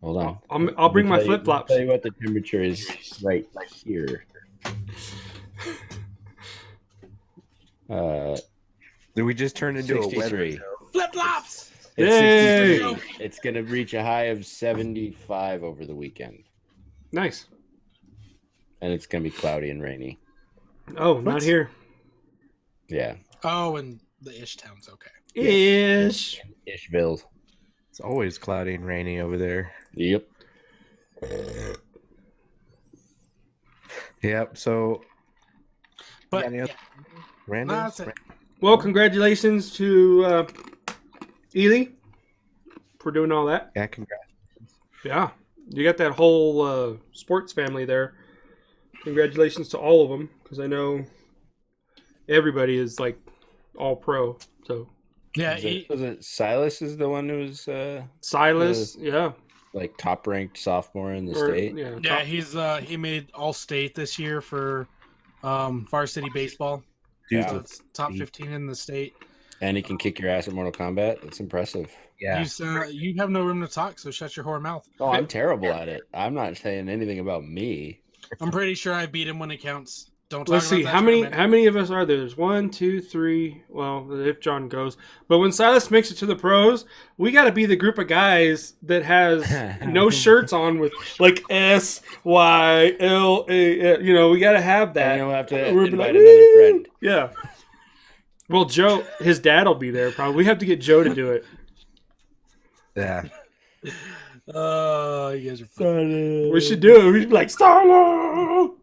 Hold on. I'll bring my Let me flip flops. tell you what the temperature is right here. Did we just turn into a weather 63. show? Flip flops. It's Yay! 63. It's going to reach a high of 75 over the weekend. Nice. And it's going to be cloudy and rainy. Oh, not What? here. Yeah. Oh, and the Ish Town's okay. Ish. Ishville. It's always cloudy and rainy over there. Yep. Yep. So, But any other- yeah, Randy? that's it. Well, congratulations to Ely for doing all that. Yeah, congrats. Yeah, you got that whole sports family there. Congratulations to all of them, because I know everybody is like all pro. So Yeah, Was it Silas is the one who was Silas, yeah. like top ranked sophomore in the Or, state? yeah, yeah, top- he's he made all state this year for varsity baseball. Dude, So it's top 15 in the state. And he can kick your ass at Mortal Kombat. That's impressive. yeah. You have no room to talk, so shut your whore mouth. Oh, I'm terrible at it. I'm not saying anything about me. I'm pretty sure I beat him when it counts. Don't talk Let's about see that how many tournament. of us are there. There's 1, 2, 3. Well, if John goes, but when Silas makes it to the pros, we got to be the group of guys that has no shirts on with like SYLA. You know, we got to have that. And you'll have to We'll be invite like, another "Woo!" friend. Yeah. Well, Joe, his dad will be there probably. We have to get Joe to do it. Yeah. Oh, you guys are funny. We should do it. We should be like Starlo.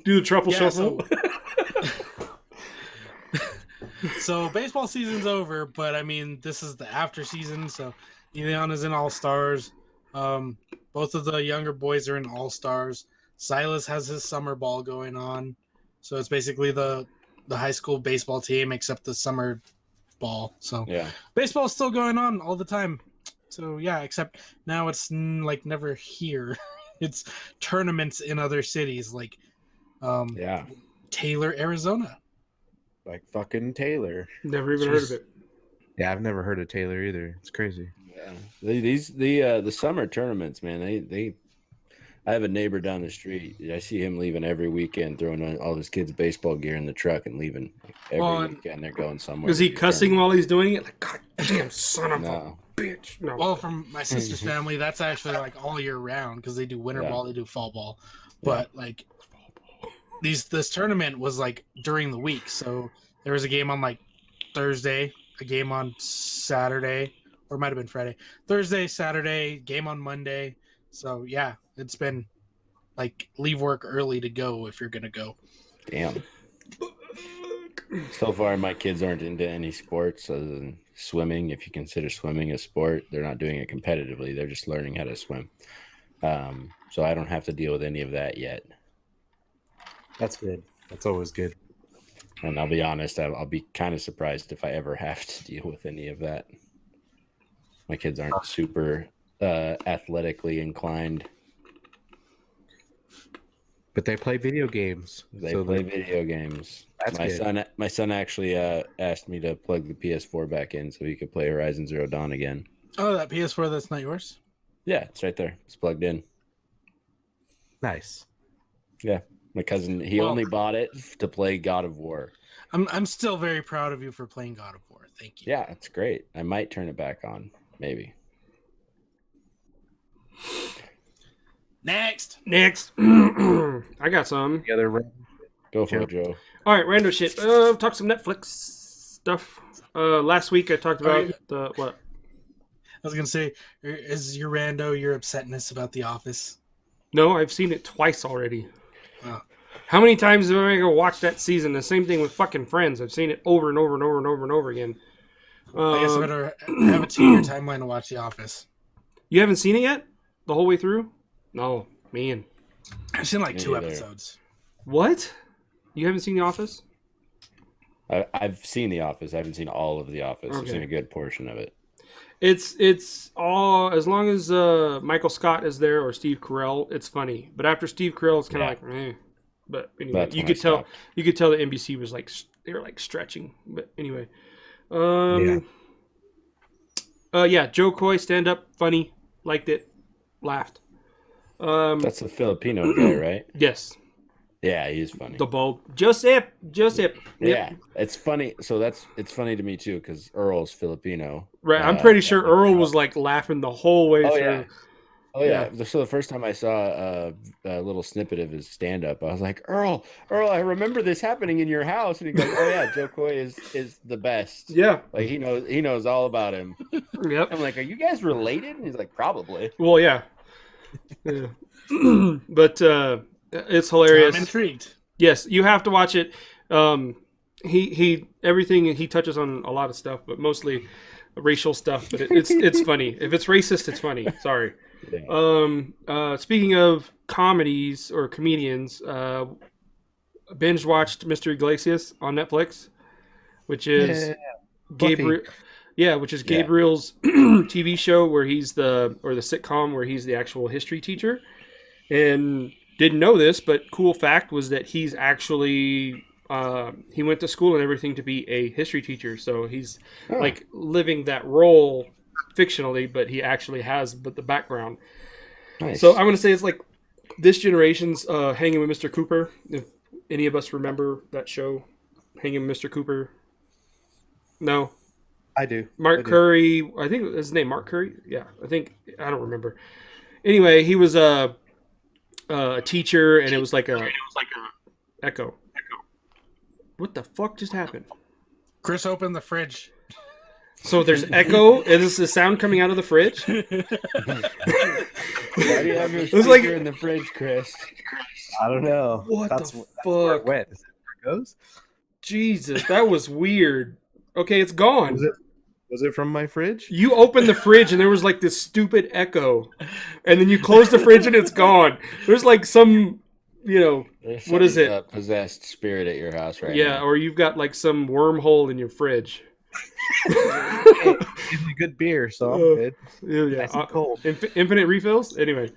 Do the truffle Yeah, shuffle. So baseball season's over, but I mean, this is the after season. So Elian is in AllStars. Both of the younger boys are in AllStars. Silas has his summer ball going on. So it's basically the high school baseball team except the summer ball. So Yeah. baseball's still going on all the time. So yeah, except now it's like never here. It's tournaments in other cities like Yeah. Taylor, Arizona. Like fucking Taylor. Never even heard of it. Yeah, I've never heard of Taylor either. It's crazy. Yeah. The summer tournaments, man, they I have a neighbor down the street. I see him leaving every weekend, throwing on all his kids' baseball gear in the truck and leaving every Well, and- weekend. They're going somewhere. Is he to do cussing tournaments. while he's doing it? Like, God damn son of a No. bitch. No. Well, from my sister's family, that's actually like all year round because they do winter Yeah. ball, they do fall ball. But like this tournament was like during the week, so there was a game on like Thursday, a game on Saturday, or it might have been Friday. Thursday, Saturday, game on Monday. So yeah, it's been like leave work early to go if you're gonna go. Damn. So far, my kids aren't into any sports other than swimming. If you consider swimming a sport, they're not doing it competitively. They're just learning how to swim. So I don't have to deal with any of that yet. That's good. That's always good. And I'll be honest, I'll be kind of surprised if I ever have to deal with any of that. My kids aren't super athletically inclined. But they play video games. They so play video games. That's good. My son actually asked me to plug the PS4 back in so he could play Horizon Zero Dawn again. Oh, that PS4 that's not yours? Yeah, it's right there. It's plugged in. Nice. Yeah, my cousin, he Well- only bought it to play God of War. I'm still very proud of you for playing God of War. Thank you. Yeah, it's great. I might turn it back on, maybe. Next. I got some. Together. Go for it, Joe. All right, random shit. Talk some Netflix stuff. Last week I talked about the what? I was gonna say, is your rando your upsetness about The Office? No, I've seen it twice already. Oh. How many times am I gonna watch that season? The same thing with fucking Friends. I've seen it over and over and over and over and over again. I guess I better have a 2-year timeline to watch The Office. You haven't seen it yet? The whole way through? No, man. I've seen like Me 2 neither. episodes. What? You haven't seen The Office? I've seen The Office. I haven't seen all of The Office. I've Okay. seen a good portion of it. It's all as long as Michael Scott is there or Steve Carell, it's funny. But after Steve Carell, it's kind of like, eh. But anyway, That's you when I could tell stopped. that NBC was like they were like stretching. But anyway, yeah, Joe Coy stand up, funny, liked it, laughed. That's the Filipino guy, right? Yes, Yeah, he's funny. the bold Joseph. Yep. Yeah, it's funny. So it's funny to me too because Earl's Filipino. Right, I'm pretty sure Earl was like laughing the whole way Oh through. yeah. Oh yeah. So the first time I saw a little snippet of his stand up, I was like, Earl, I remember this happening in your house. And he goes, oh yeah, Joe Coy is the best. Yeah. Like he knows all about him. Yep. I'm like, are you guys related? And he's like, probably. Well, yeah. Yeah. But it's hilarious. I'm intrigued. Yes, you have to watch it. He everything he touches on a lot of stuff, but mostly racial stuff. But it's funny. If it's racist, it's funny. Sorry. Yeah. Speaking of comedies or comedians, binge watched Mr. Iglesias on Netflix which is Yeah, Gabriel. Yeah, which is Yeah. Gabriel's TV show where he's the sitcom where he's the actual history teacher. And didn't know this, but cool fact was that he's actually he went to school and everything to be a history teacher. So he's Oh, like living that role fictionally, but he actually has the background. nice. So I'm gonna say it's like this generation's Hanging with Mr. Cooper. If any of us remember that show, Hanging with Mr. Cooper. No, I do. Mark I do. Curry. I think his name Mark Curry. Yeah, I don't remember. Anyway, he was a teacher, and it was like a echo. What the fuck just happened? Chris opened the fridge. So there's echo. Is the sound coming out of the fridge? Why do you have your was like- speaker in the fridge, Chris? I don't know. What that's, the that's where it fuck? went. Is that where it goes? Jesus, that was weird. Okay, it's gone. Was it from my fridge? You opened the fridge and there was like this stupid echo, and then you close the fridge and it's gone. There's like some, There's What is some, it? Possessed spirit at your house right yeah, now. or you've got like some wormhole in your fridge. Gives me good beer, so I'm good. Yeah, Nice and cold. infinite refills. Anyway,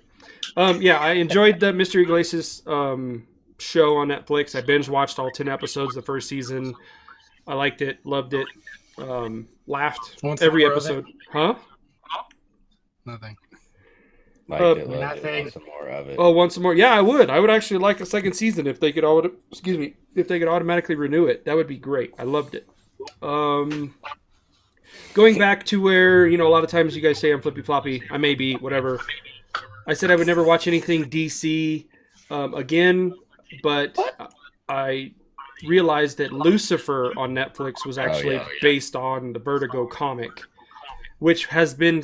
yeah, I enjoyed the Mystery Iglesias show on Netflix. I binge watched all 10 episodes the first season. I liked it, loved it, laughed Want every some more of it? episode. Huh? Nothing. Liked it, loved it, Nothing. want some more of it. Oh, once some more. Yeah, I would. I would actually like a second season if they could if they could automatically renew it. That would be great. I loved it. Going back to where, a lot of times you guys say I'm flippy floppy. I may be, whatever. I said I would never watch anything DC again, but I realized that Lucifer on Netflix was actually based on the Vertigo comic, which has been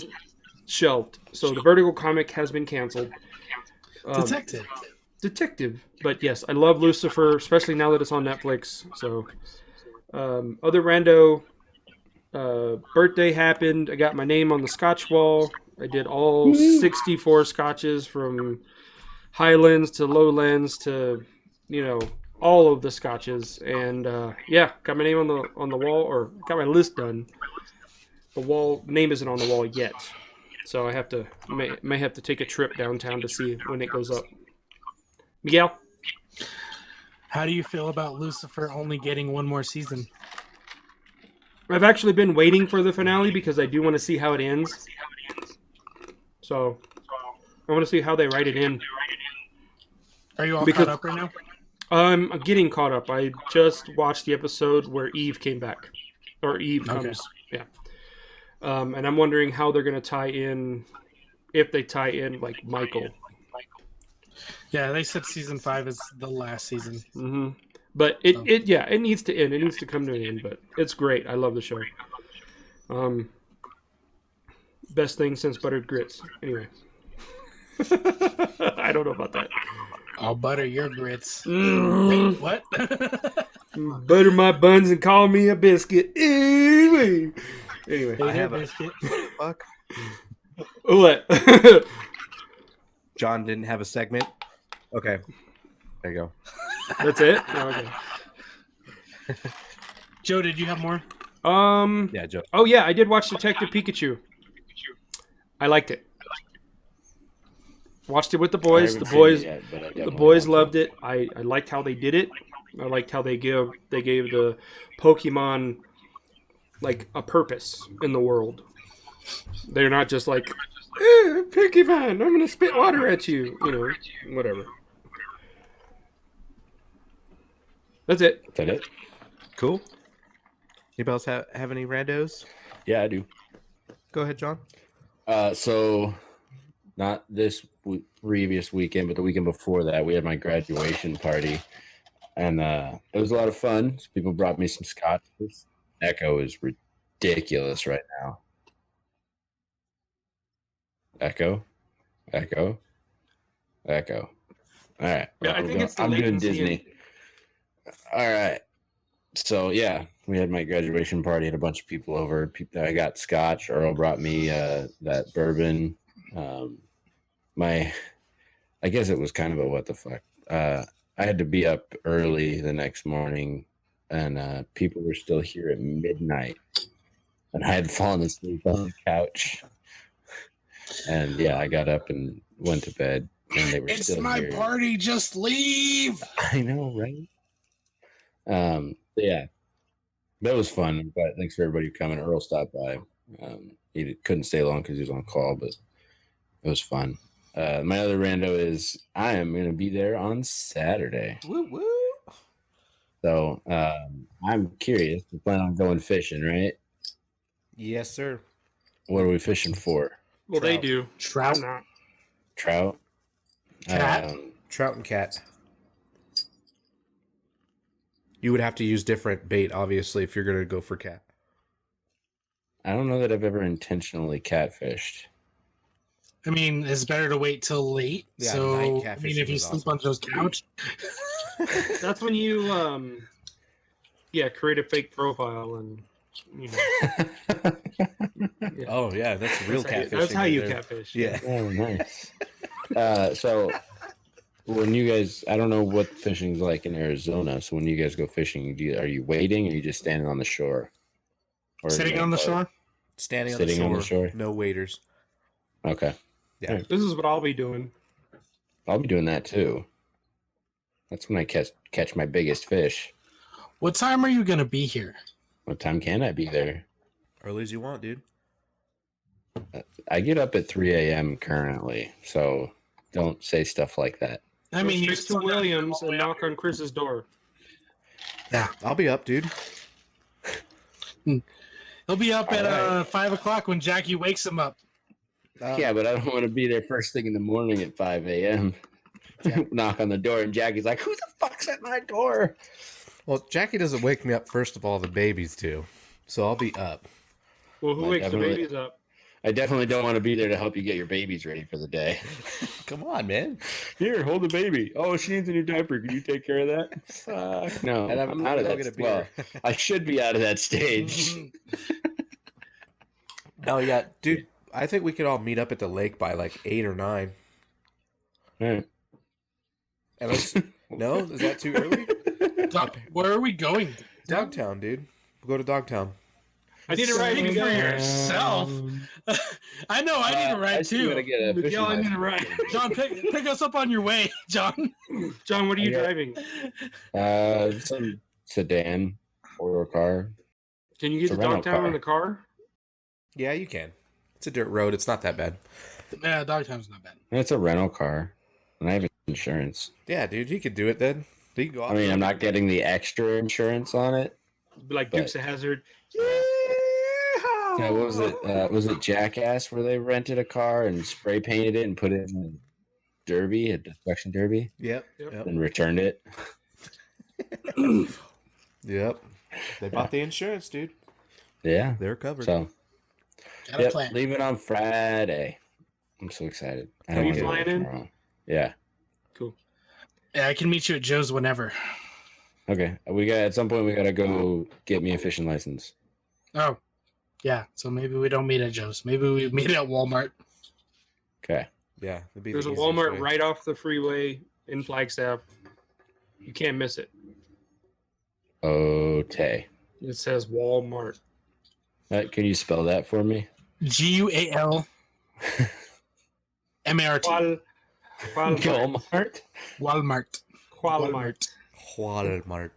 shelved. So the Vertigo comic has been canceled. Detective. But yes, I love Lucifer, especially now that it's on Netflix. So other rando birthday happened. I got my name on the Scotch wall. I did all 64 scotches from Highlands to Lowlands to, all of the scotches. And yeah, got my name on the wall, or got my list done. The name isn't on the wall yet. So I may have to take a trip downtown to see when it goes up. Miguel? How do you feel about Lucifer only getting one more season? I've actually been waiting for the finale because I do want to see how it ends. So I want to see how they write it in. Are you all Because- caught up right now? I'm getting caught up. I just watched the episode where Eve came back. Or Eve Okay. comes. Yeah. And I'm wondering how they're going to tie in, if they tie in, like, Michael. Yeah, they said season 5 is the last season. Mm-hmm. But it needs to end. It needs to come to an end, but it's great. I love the show. Best thing since buttered grits. Anyway. I don't know about that. I'll butter your grits. Mm. Wait, what? Butter my buns and call me a biscuit. Anyway. Hey, I there, have a- biscuit. Fuck. What? John didn't have a segment. Okay. There you go. That's it? Oh, okay. Joe, did you have more? Yeah, Joe. Oh yeah, I did watch Detective Pikachu. I liked it. Watched it with the I boys. haven't The seen boys, it yet, but I the definitely boys want loved it. I liked how they did it. I liked how they gave the Pokemon like a purpose in the world. They're not just like, Pokemon, I'm gonna spit water at you. Whatever. That's it. Is that it? Cool. Anybody else have any randos? Yeah, I do. Go ahead, John. So not this previous weekend, but the weekend before that, we had my graduation party, and it was a lot of fun. So people brought me some scotch. This echo is ridiculous right now. Echo. All right. Yeah, I think it's the I'm doing latency Disney. All right. So yeah, we had my graduation party. Had a bunch of people over. I got scotch. Earl brought me that bourbon. I guess it was kind of a what the fuck. I had to be up early the next morning and people were still here at midnight, and I had fallen asleep on the couch. And yeah, I got up and went to bed, and they were It's still my here. party. Just leave. I know, right? Yeah, that was fun. But thanks for everybody coming. Earl stopped by. He couldn't stay long because he was on call, but it was fun. My other rando is I am going to be there on Saturday. Woo woo. So I'm curious. We plan on going fishing, right? Yes, sir. What are we fishing for? Well, they Trout. do. Trout. I'm not. Trout? Cat? Trout and cat. You would have to use different bait, obviously, if you're going to go for cat. I don't know that I've ever intentionally catfished. I mean, it's better to wait till late. Yeah, so, night I mean, catfishing if you is sleep awesome. on Joe's couch, That's when you, create a fake profile and, Yeah. Oh, yeah, that's real catfishing. That's how right you there. catfish. Yeah. Oh, nice. So when you guys, I don't know what fishing's like in Arizona. So when you guys go fishing, are you waiting or are you just standing on the shore? Or sitting on the shore. Standing Sitting on the shore. No waiters. Okay. Yeah. This is what I'll be doing. I'll be doing that too. That's when I catch my biggest fish. What time are you going to be here? What time can I be there? Early as you want, dude. I get up at 3 a.m. currently, so don't say stuff like that. I mean, Go you straight still to Williams and knock on Chris's door. I'll be up, dude. He'll be up at All 5 o'clock when Jackie wakes him up. Yeah, but I don't want to be there first thing in the morning at 5 a.m. Knock on the door, and Jackie's like, "Who the fuck's at my door?" Well, Jackie doesn't wake me up, first of all, the babies do. So I'll be up. Well, who I wakes the definitely- babies up? I definitely don't want to be there to help you get your babies ready for the day. Come on, man. Here, hold the baby. Oh, she needs a new diaper. Can you take care of that? Fuck no. And I'm out of I'll that. get a Well, beer. I should be out of that stage. Oh, yeah. Dude, I think we could all meet up at the lake by like 8 or 9. Alright. No? Is that too early? Where are we going? Dogtown, dude. We'll go to Dogtown. I need a ride. Speak Miguel. for yourself. I know. I need a ride still gotta too. get a fishing Miguel, I need a license. ride. John, pick us up on your way, John. John, what are you I got- driving? Some sedan or car. Can you get It's a to rental Dogtown car. in the car? Yeah, you can. It's a dirt road. It's not that bad. Yeah, Dogtown's not bad. It's a rental car, and I have insurance. Yeah, dude, he could do it then. He can go off I mean, road. I'm not getting the extra insurance on it. Be like But- Dukes of Hazzard. Yeah, what was it? Was it Jackass where they rented a car and spray painted it and put it in a derby, a destruction derby, Yep. Yep. Yep. and returned it? Yep. They bought the insurance, dude. Yeah. They're covered. So, Got a yep, plan. leave it on Friday. I'm so excited. I Are don't you wanna get flying away in? tomorrow. Yeah. Cool. Yeah, I can meet you at Joe's whenever. Okay. At some point we gotta go get me a fishing license. Oh, yeah. So maybe we don't meet at Joe's. Maybe we meet at Walmart. Okay. Yeah. That'd be There's a the easiest Walmart way. right off the freeway in Flagstaff. You can't miss it. Okay. It says Walmart. Can you spell that for me? GUALMART. Walmart. Walmart. Walmart. Walmart. Walmart.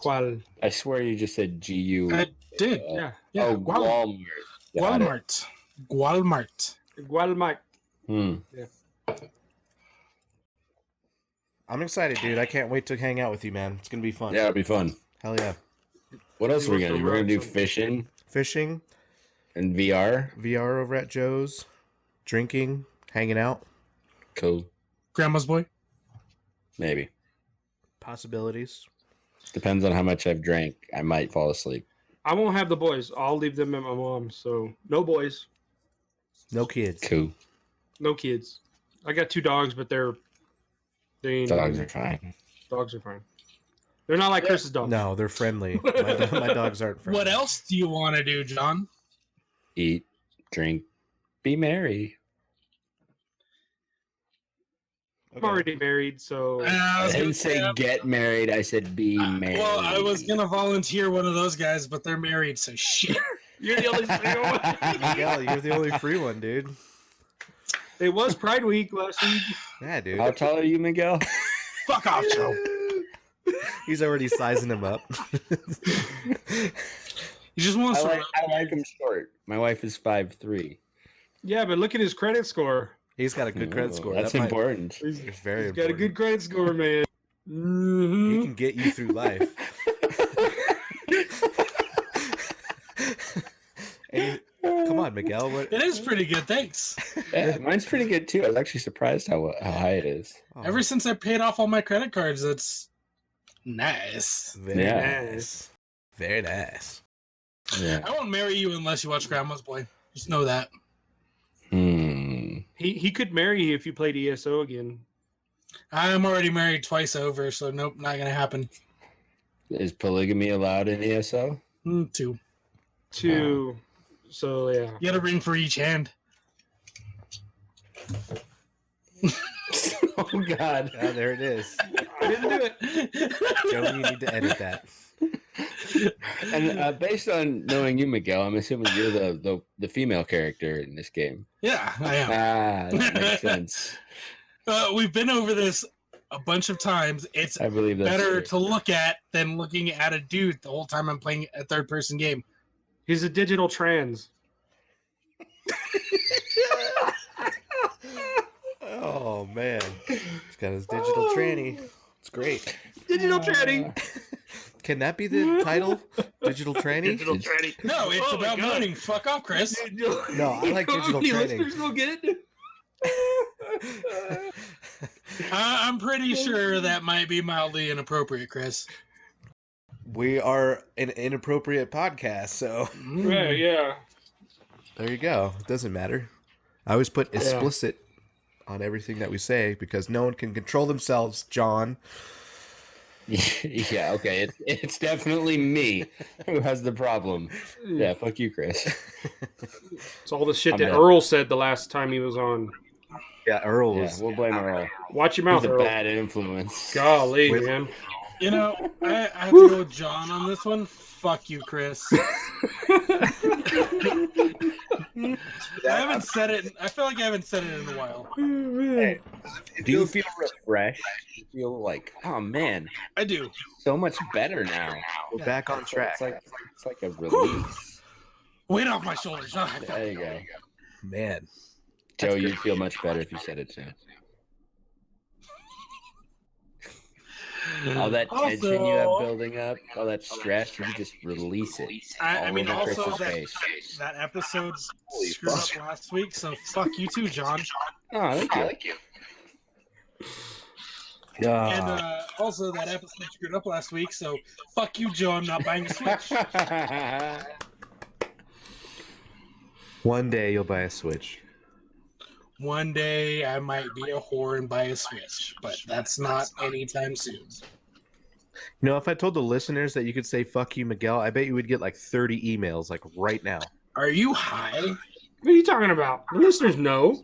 Wal. I swear you just said GU. I did. Yeah. Yeah. Oh, Wal- Walmart. Got it. Walmart. Walmart. Walmart. I'm excited, dude. I can't wait to hang out with you, man. It's gonna be fun. Yeah, it'll be fun. Hell yeah. What else are we What's gonna the do? We're gonna do road? fishing Fishing, and VR. VR over at Joe's, drinking, hanging out, Cool. Grandma's boy. Maybe. possibilities. Depends on how much I've drank. I might fall asleep. I won't have the boys. I'll leave them at my mom's. So no boys, No kids. Cool. no kids. I got 2 dogs, but they ain't, Dogs are fine. dogs are fine. They're not like Chris's dogs. No, they're friendly. My dogs aren't friendly. What else do you want to do, John? Eat, drink, be merry. I'm already married, so I didn't say get married. I said be married. Well, I was gonna volunteer one of those guys, but they're married, so shit. you're the only single one. Miguel, you're the only free one, dude. It was Pride Week last week. Yeah, dude. How tall are you, Miguel? Fuck off, Joe. He's already sizing him up. He just wants I to. like him short. My wife is 5'3". Yeah, but look at his credit score. He's got a good credit Oh, score. That's That might- important. It's very He's got a important. good credit score, man. He Mhm. can get you through life. Come on, Miguel. What? It is pretty good, thanks. Yeah, mine's pretty good too. I was actually surprised how high it is. Oh, Ever since I paid off all my credit cards, it's nice. very Yeah. nice. Very nice. Yeah. I won't marry you unless you watch Grandma's Boy. Just know that. He could marry you if you played ESO again. I'm already married twice over, so nope, not gonna happen. Is polygamy allowed in ESO? 2. So yeah. You got a ring for each hand. Oh God. Ah, there it is. I didn't do it. Joe, you need to edit that. And based on knowing you, Miguel, I'm assuming you're the female character in this game. Yeah, I am. That makes sense. We've been over this a bunch of times. It's I believe that's better true. to look at than looking at a dude the whole time I'm playing a third-person game. He's a digital trans. Oh man, he's got his digital tranny. It's great. Digital tranny. Can that be the title? Digital tranny? Digital tranny. No, it's Oh my about God. moaning. Fuck off, Chris. No, I like digital How many training. listeners will get? I'm pretty sure that might be mildly inappropriate, Chris. We are an inappropriate podcast, so Right, yeah. there you go. It doesn't matter. I always put explicit on everything that we say because no one can control themselves, John. Yeah, okay. It's definitely me who has the problem. Yeah, fuck you, Chris. It's all the shit I'm that not- Earl said the last time he was on. Yeah, Earl Yeah, was. we'll blame Earl. Watch your mouth, He's a Earl. bad influence. Golly, Wait. man. You know, I have to go with John on this one. Fuck you, Chris. I haven't said it. I feel like I haven't said it in a while. Do you feel refreshed? Do you feel like, oh man, I do. so much better now? We're back on track. It's like a release. Weight off my shoulders. Oh, There you go. Man. Joe, you'd feel much better if you said it too. All that tension you have building up, all that stress, you can just release it. I all mean, over also Chris's that, face. that episode screwed up last week, so fuck you too, John. Oh, thank you. And also that episode screwed up last week, so fuck you, Joe. I'm not buying a Switch. One day you'll buy a Switch. One day I might be a whore and buy a Switch, but that's not anytime soon. You know, if I told the listeners that you could say "fuck you, Miguel," I bet you would get like 30 emails, like right now. Are you high? What are you talking about? The listeners know.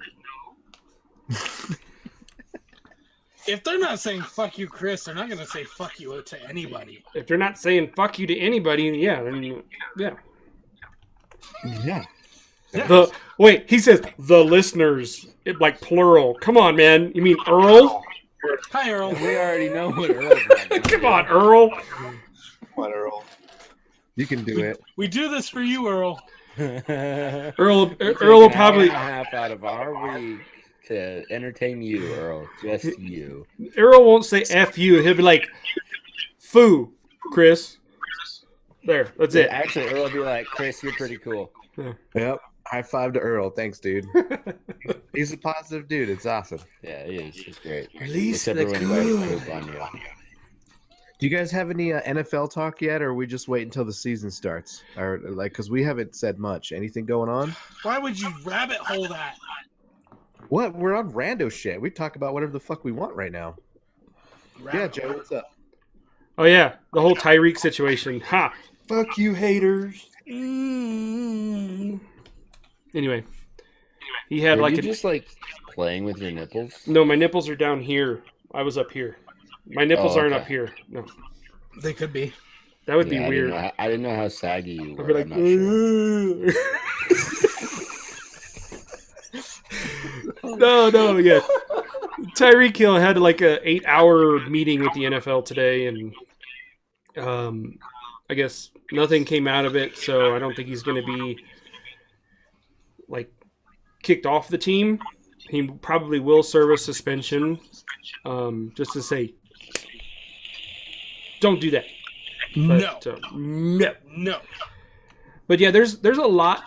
If they're not saying fuck you, Chris, they're not going to say fuck you to anybody. If they're not saying fuck you to anybody, yeah, then yeah. Yeah. The wait, he says the listeners, like plural. Come on, man. You mean Earl? Hi, Earl. We already know what Earl's like. Come on, Earl. What, Earl? You can do it. We do this for you, Earl. Earl will probably a half out of our week to entertain you, Earl. Just you. Earl won't say F you. He'll be like, foo, Chris. There, that's it. Actually, Earl will be like, Chris, you're pretty cool. Yep. High five to Earl. Thanks, dude. He's a positive dude. It's awesome. Yeah, he is. He's great. Release Except the for when he writes good. poop on you. Do you guys have any NFL talk yet, or we just wait until the season starts? Or like, because we haven't said much. Anything going on? Why would you rabbit hole that? What? We're on Rando shit. We talk about whatever the fuck we want right now. Yeah, Joe, what's up? Oh yeah, the whole Tyreek situation. Ha! Fuck you, haters. Anyway, he had Were like you a just like playing with your nipples? No, my nipples are down here. I was up here. My nipples Oh, aren't okay. up here. No, They could be. that would Yeah, be weird. I didn't know how saggy you I'd were. be like, I'm not sure. no, yeah. Tyreek Hill had like a 8-hour meeting with the NFL today, and I guess nothing came out of it. So I don't think he's going to be like kicked off the team. He probably will serve a suspension, just to say, don't do that. No. But, no. No. But yeah, there's a lot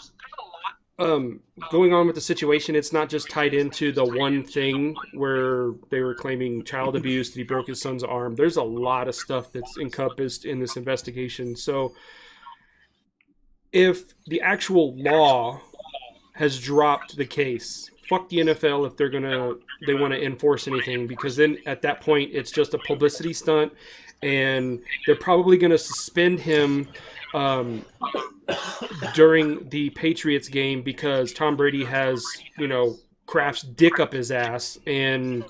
going on with the situation. It's not just tied into the one thing where they were claiming child abuse, that he broke his son's arm. There's a lot of stuff that's encompassed in this investigation. So if the actual law has dropped the case, fuck the NFL if they want to enforce anything, because then at that point it's just a publicity stunt, and they're probably going to suspend him during the Patriots game because Tom Brady has, Kraft's dick up his ass, and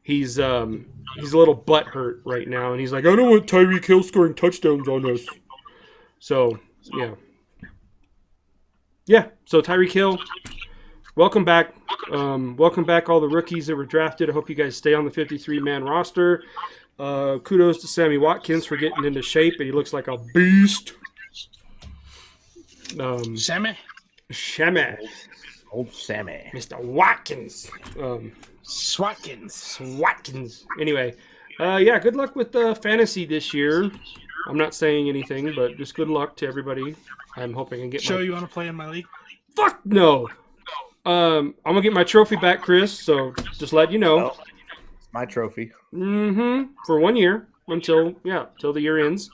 he's a little butthurt right now, and he's like, I don't want Tyreek Hill scoring touchdowns on us. So yeah. So Tyreek Hill, welcome back. Welcome back, all the rookies that were drafted. I hope you guys stay on the 53-man roster. Kudos to Sammy Watkins for getting into shape, and he looks like a beast. Sammy? Old Sammy. Mr. Watkins. Swatkins. Anyway, yeah, good luck with fantasy this year. I'm not saying anything, but just good luck to everybody. I'm hoping I can get You want to play in my league? Fuck no! I'm going to get my trophy back, Chris, so just let you know. It's my trophy. For 1 year until the year ends,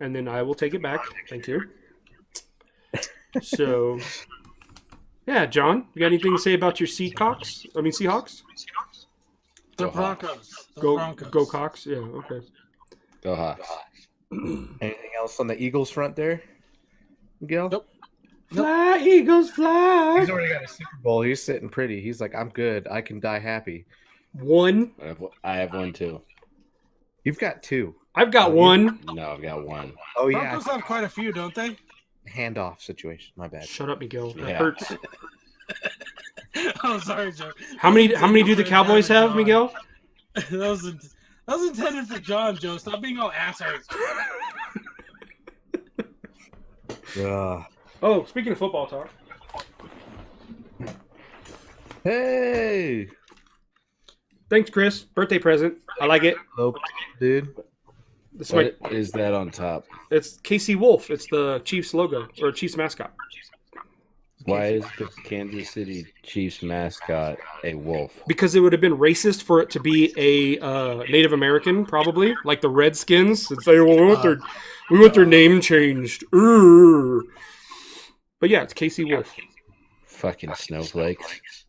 and then I will take it back. Thank you. So, yeah, John, you got anything to say about your Seahawks? The Broncos. Go Cox. Yeah, okay. Go Hawks. Anything else on the Eagles front there, Miguel? Nope. Fly, Eagles, fly. He's already got a Super Bowl. He's sitting pretty. He's like, I'm good. I can die happy. One. I have one too. You've got two. I've got one. No, I've got one. Oh, yeah. Broncos have quite a few, don't they? Handoff situation. My bad. Shut up, Miguel. That Yeah. hurts. Oh, sorry, Joe. How many do the Cowboys have, Miguel? that was intended for John, Joe. Stop being all assholes. Oh, speaking of football talk. Hey. Thanks, Chris. Birthday present. I like it. Hello, dude. This is What is that on top? It's KC Wolf. It's the Chiefs logo, or Chiefs mascot. Why is the Kansas City Chiefs mascot a wolf? Because it would have been racist for it to be a Native American, probably, like the Redskins. And say, well, we want their name changed. Urgh. But yeah, it's KC Wolf. Fucking snowflakes.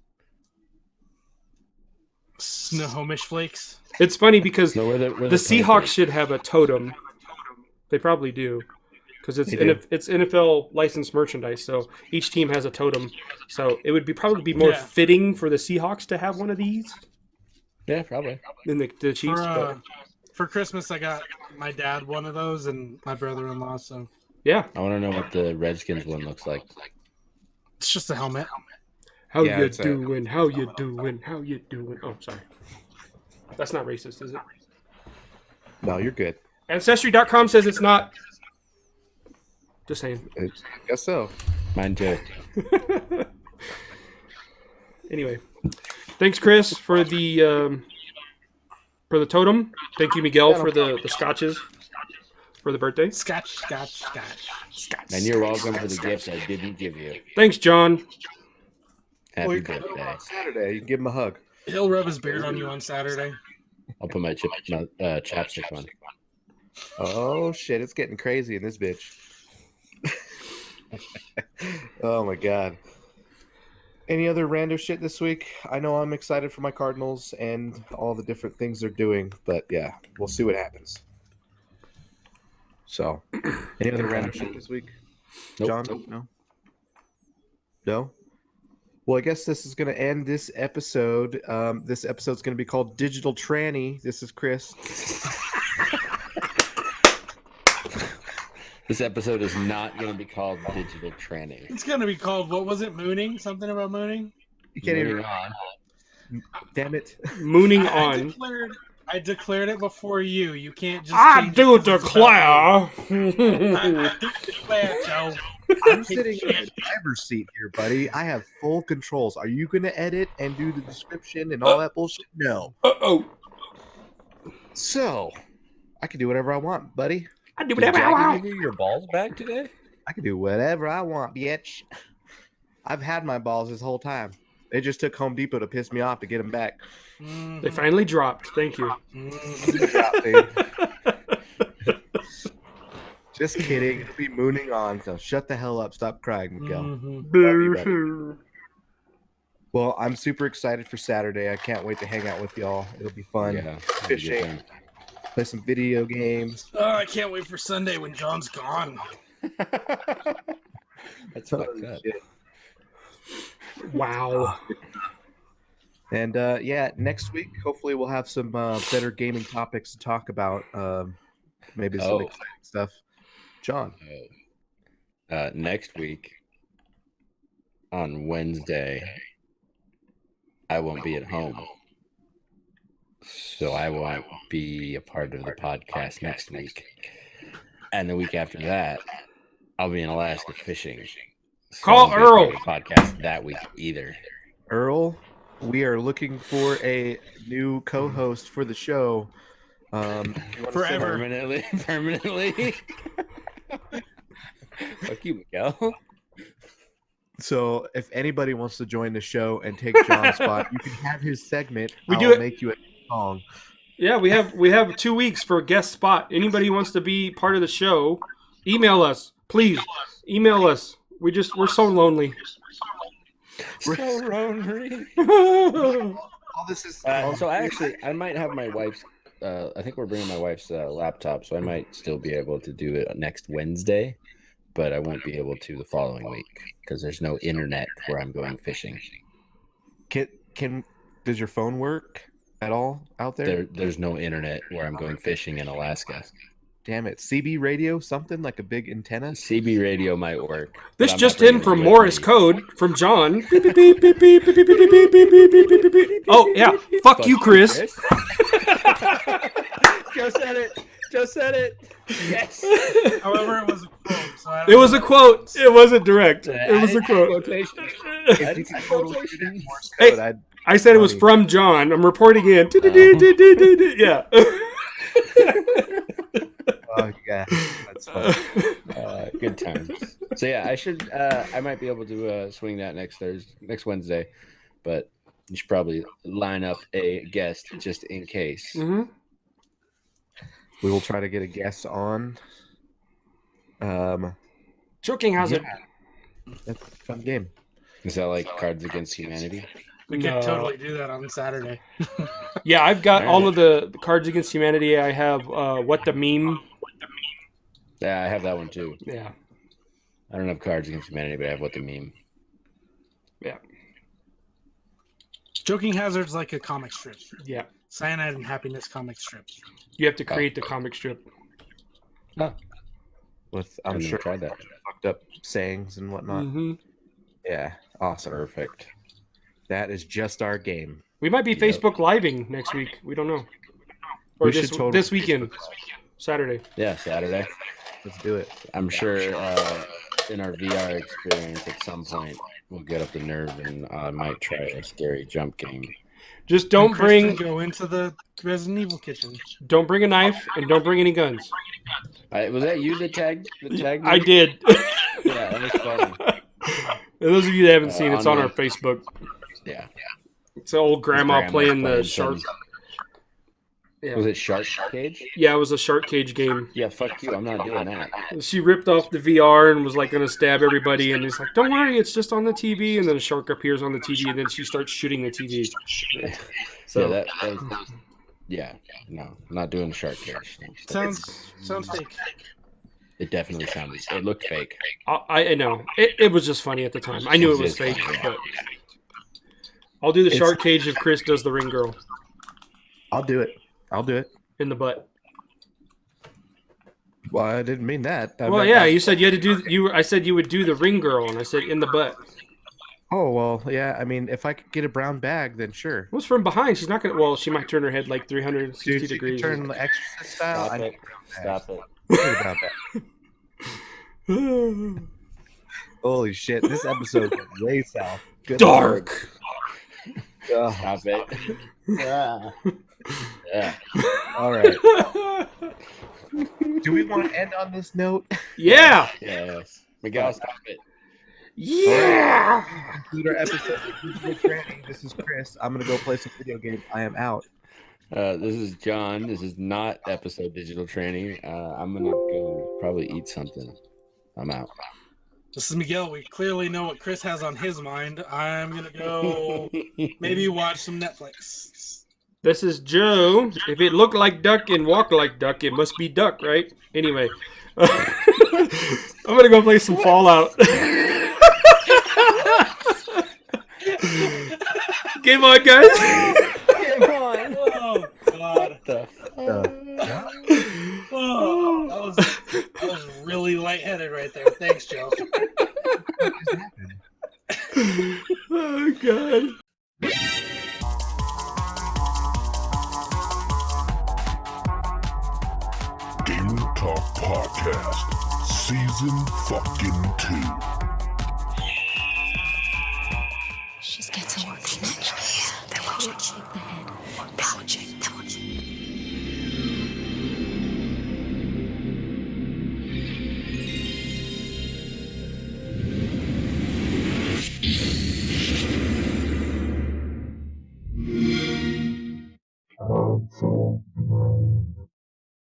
Snohomish flakes. It's funny because No, the we're Seahawks Panthers. should have a totem. They probably do. Because it's They do. it's NFL licensed merchandise, so each team has a totem. So it would probably be more Yeah. fitting for the Seahawks to have one of these Yeah, probably. than the Chiefs. but For Christmas, I got my dad one of those and my brother-in-law. So yeah, I want to know what the Redskins one looks like. it's just a helmet. how Yeah, you it's a- doing? How you doing? How you doing? Oh, sorry, that's not racist, is it? No, you're good. Ancestry.com says it's not. Just saying. I guess so. Mine too. Anyway, thanks, Chris, for the totem. Thank you, Miguel, for the scotches for the birthday. Scotch. And you're welcome for the gift I didn't give you. Thanks, John. Happy Well, birthday. Saturday, you can give him a hug. He'll rub his beard on you on Saturday. I'll put my chapstick on. Oh shit, it's getting crazy in this bitch. Oh my god. Any other rando shit this week? I know I'm excited for my Cardinals and all the different things they're doing, but yeah, we'll see what happens. So, any other rando shit this week? Nope. John? Nope. No? No? Well, I guess this is going to end this episode. This episode's going to be called Digital Tranny. This is Chris. This episode is not going to be called Digital Tranny. It's gonna be called, what was it? Mooning? Something about mooning? You can't even. Moving on. Damn it. Mooning I on. declared it before you. You can't just. I change do it 'cause it's about declare. I do declare, Joe. I'm sitting in the driver's seat here, buddy. I have full controls. Are you going to edit and do the description and all that bullshit? No. Uh-oh. So, I can do whatever I want, buddy. I do Did whatever I Jackie want. give you your balls back today? I can do whatever I want, bitch. I've had my balls this whole time. They just took Home Depot to piss me off to get them back. They finally dropped. Thank you. Just kidding. It'll be mooning on, so shut the hell up. Stop crying, Miguel. Mhm. Well, I'm super excited for Saturday. I can't wait to hang out with y'all. It'll be fun. Yeah. Fishing. Play some video games. Oh, I can't wait for Sunday when John's gone. That's fucked up. Shit. Wow. And yeah, next week, hopefully, we'll have some better gaming topics to talk about. Maybe some exciting stuff. John. Next week on Wednesday, I won't be at home. So I won't be a part of the podcast next week. And the week after that, I'll be in Alaska fishing. So Call I won't be Earl. part of the podcast that week either. Earl, we are looking for a new co-host for the show. You wanna say- Forever. Permanently. Fuck you, Miguel. So if anybody wants to join the show and take John's spot, you can have his segment. We I'll do it- make you a song. Yeah, we have 2 weeks for a guest spot. Anybody who wants to be part of the show, email us, please. Email us. We're so lonely. So lonely. All this is So I might have my wife's. I think we're bringing my wife's laptop, so I might still be able to do it next Wednesday, but I won't be able to the following week because there's no internet where I'm going fishing. does your phone work at all out there? There's no internet where I'm going fishing in Alaska. Damn it. CB radio, something like a big antenna? CB radio might work. but This I'm just not bringing in it from with Morris me. Code from John. Beep, beep, beep, beep, beep, beep, beep, beep, beep, beep, beep, beep, beep, beep, beep. Oh yeah, fuck you, Chris. Joe said it. Joe said it. Yes. However, it was a quote. So I don't It was know. a quote. It wasn't direct. It was a quote. Quotation. If you could totally do that in Morse Hey. code, I'd I said it was from John. I'm reporting in. Yeah. oh yeah, that's fun. Good times. So yeah, I might be able to swing that next Wednesday, but you should probably line up a guest just in case. Mm-hmm. We will try to get a guest on. Joking hazard. That's a fun game. Is that like Cards Against Humanity? We No. could totally do that on Saturday. Yeah, I've got all of the Cards Against Humanity. I have What the Meme. Yeah, I have that one too. Yeah. I don't have Cards Against Humanity, but I have What the Meme. Yeah. Joking Hazard's like a comic strip. Yeah. Cyanide and Happiness comic strip. You have to create the comic strip. With I've I'm never sure tried that. fucked up sayings and whatnot. Mm-hmm. Yeah, awesome. Perfect. That is just our game. We might be Yep. Facebook living next week. We don't know. Or We this should totally this weekend, Saturday. Yeah, Saturday. Let's do it. I'm sure in our VR experience at some point we'll get up the nerve and I might try a scary jump game. Just don't And Kristen bring go into the Resident Evil kitchen. a knife and don't bring any guns. Was that you that tagged me? I did. Yeah, that was funny. And those of you that haven't seen, it's on on our the- Facebook. Yeah. It's an old grandma Grandma's playing the playing shark. some- Yeah. Was it Shark Cage? Yeah, it was a shark cage game. Yeah, fuck you. I'm not doing that. She ripped off the VR and was like gonna stab everybody, and he's like, "Don't worry, it's just on the TV." And then a shark appears on the TV, and then she starts shooting the TV. So Yeah, that was, yeah, no, not doing the Shark Cage. Sounds fake. It definitely sounded. It looked fake. I know it was just funny at the time. I knew it was fake, Yeah. but I'll do the It's- shark cage if Chris does the ring girl I'll do it. in the butt. Well, I didn't mean that. I Well, meant yeah, that- you said you had to do. I said you would do the ring girl, and I said in the butt. Oh well, yeah. I mean, if I could get a brown bag, then sure. What's from behind? She's not gonna. Well, she might turn her head like 360 Dude, she could degrees. turn the Exorcist style. Stop I it. need a brown bag. Stop it. I need a brown bag. Holy shit! This episode went way south. Good Dark. Lord. Ugh. Stop it. Yeah. Yeah. All right. Do we want to end on this note? Yeah. Yes. Miguel, stop it. Yeah. Conclude our episode of Digital Training. This is Chris. I'm gonna go play some video games. I am out. This is John. This is not episode digital training. I'm gonna go probably eat something. I'm out. This is Miguel. We clearly know what Chris has on his mind. I'm gonna go maybe watch some Netflix. This is Joe. If it looked like duck and walked like duck, it must be duck, right? Anyway, I'm gonna go play some Fallout. Game on, guys. Come on! Oh God! Oh, that was really lightheaded right there. Thanks, Joe. Oh God. Gamer Talk Podcast, Season fucking 2. She's getting connection.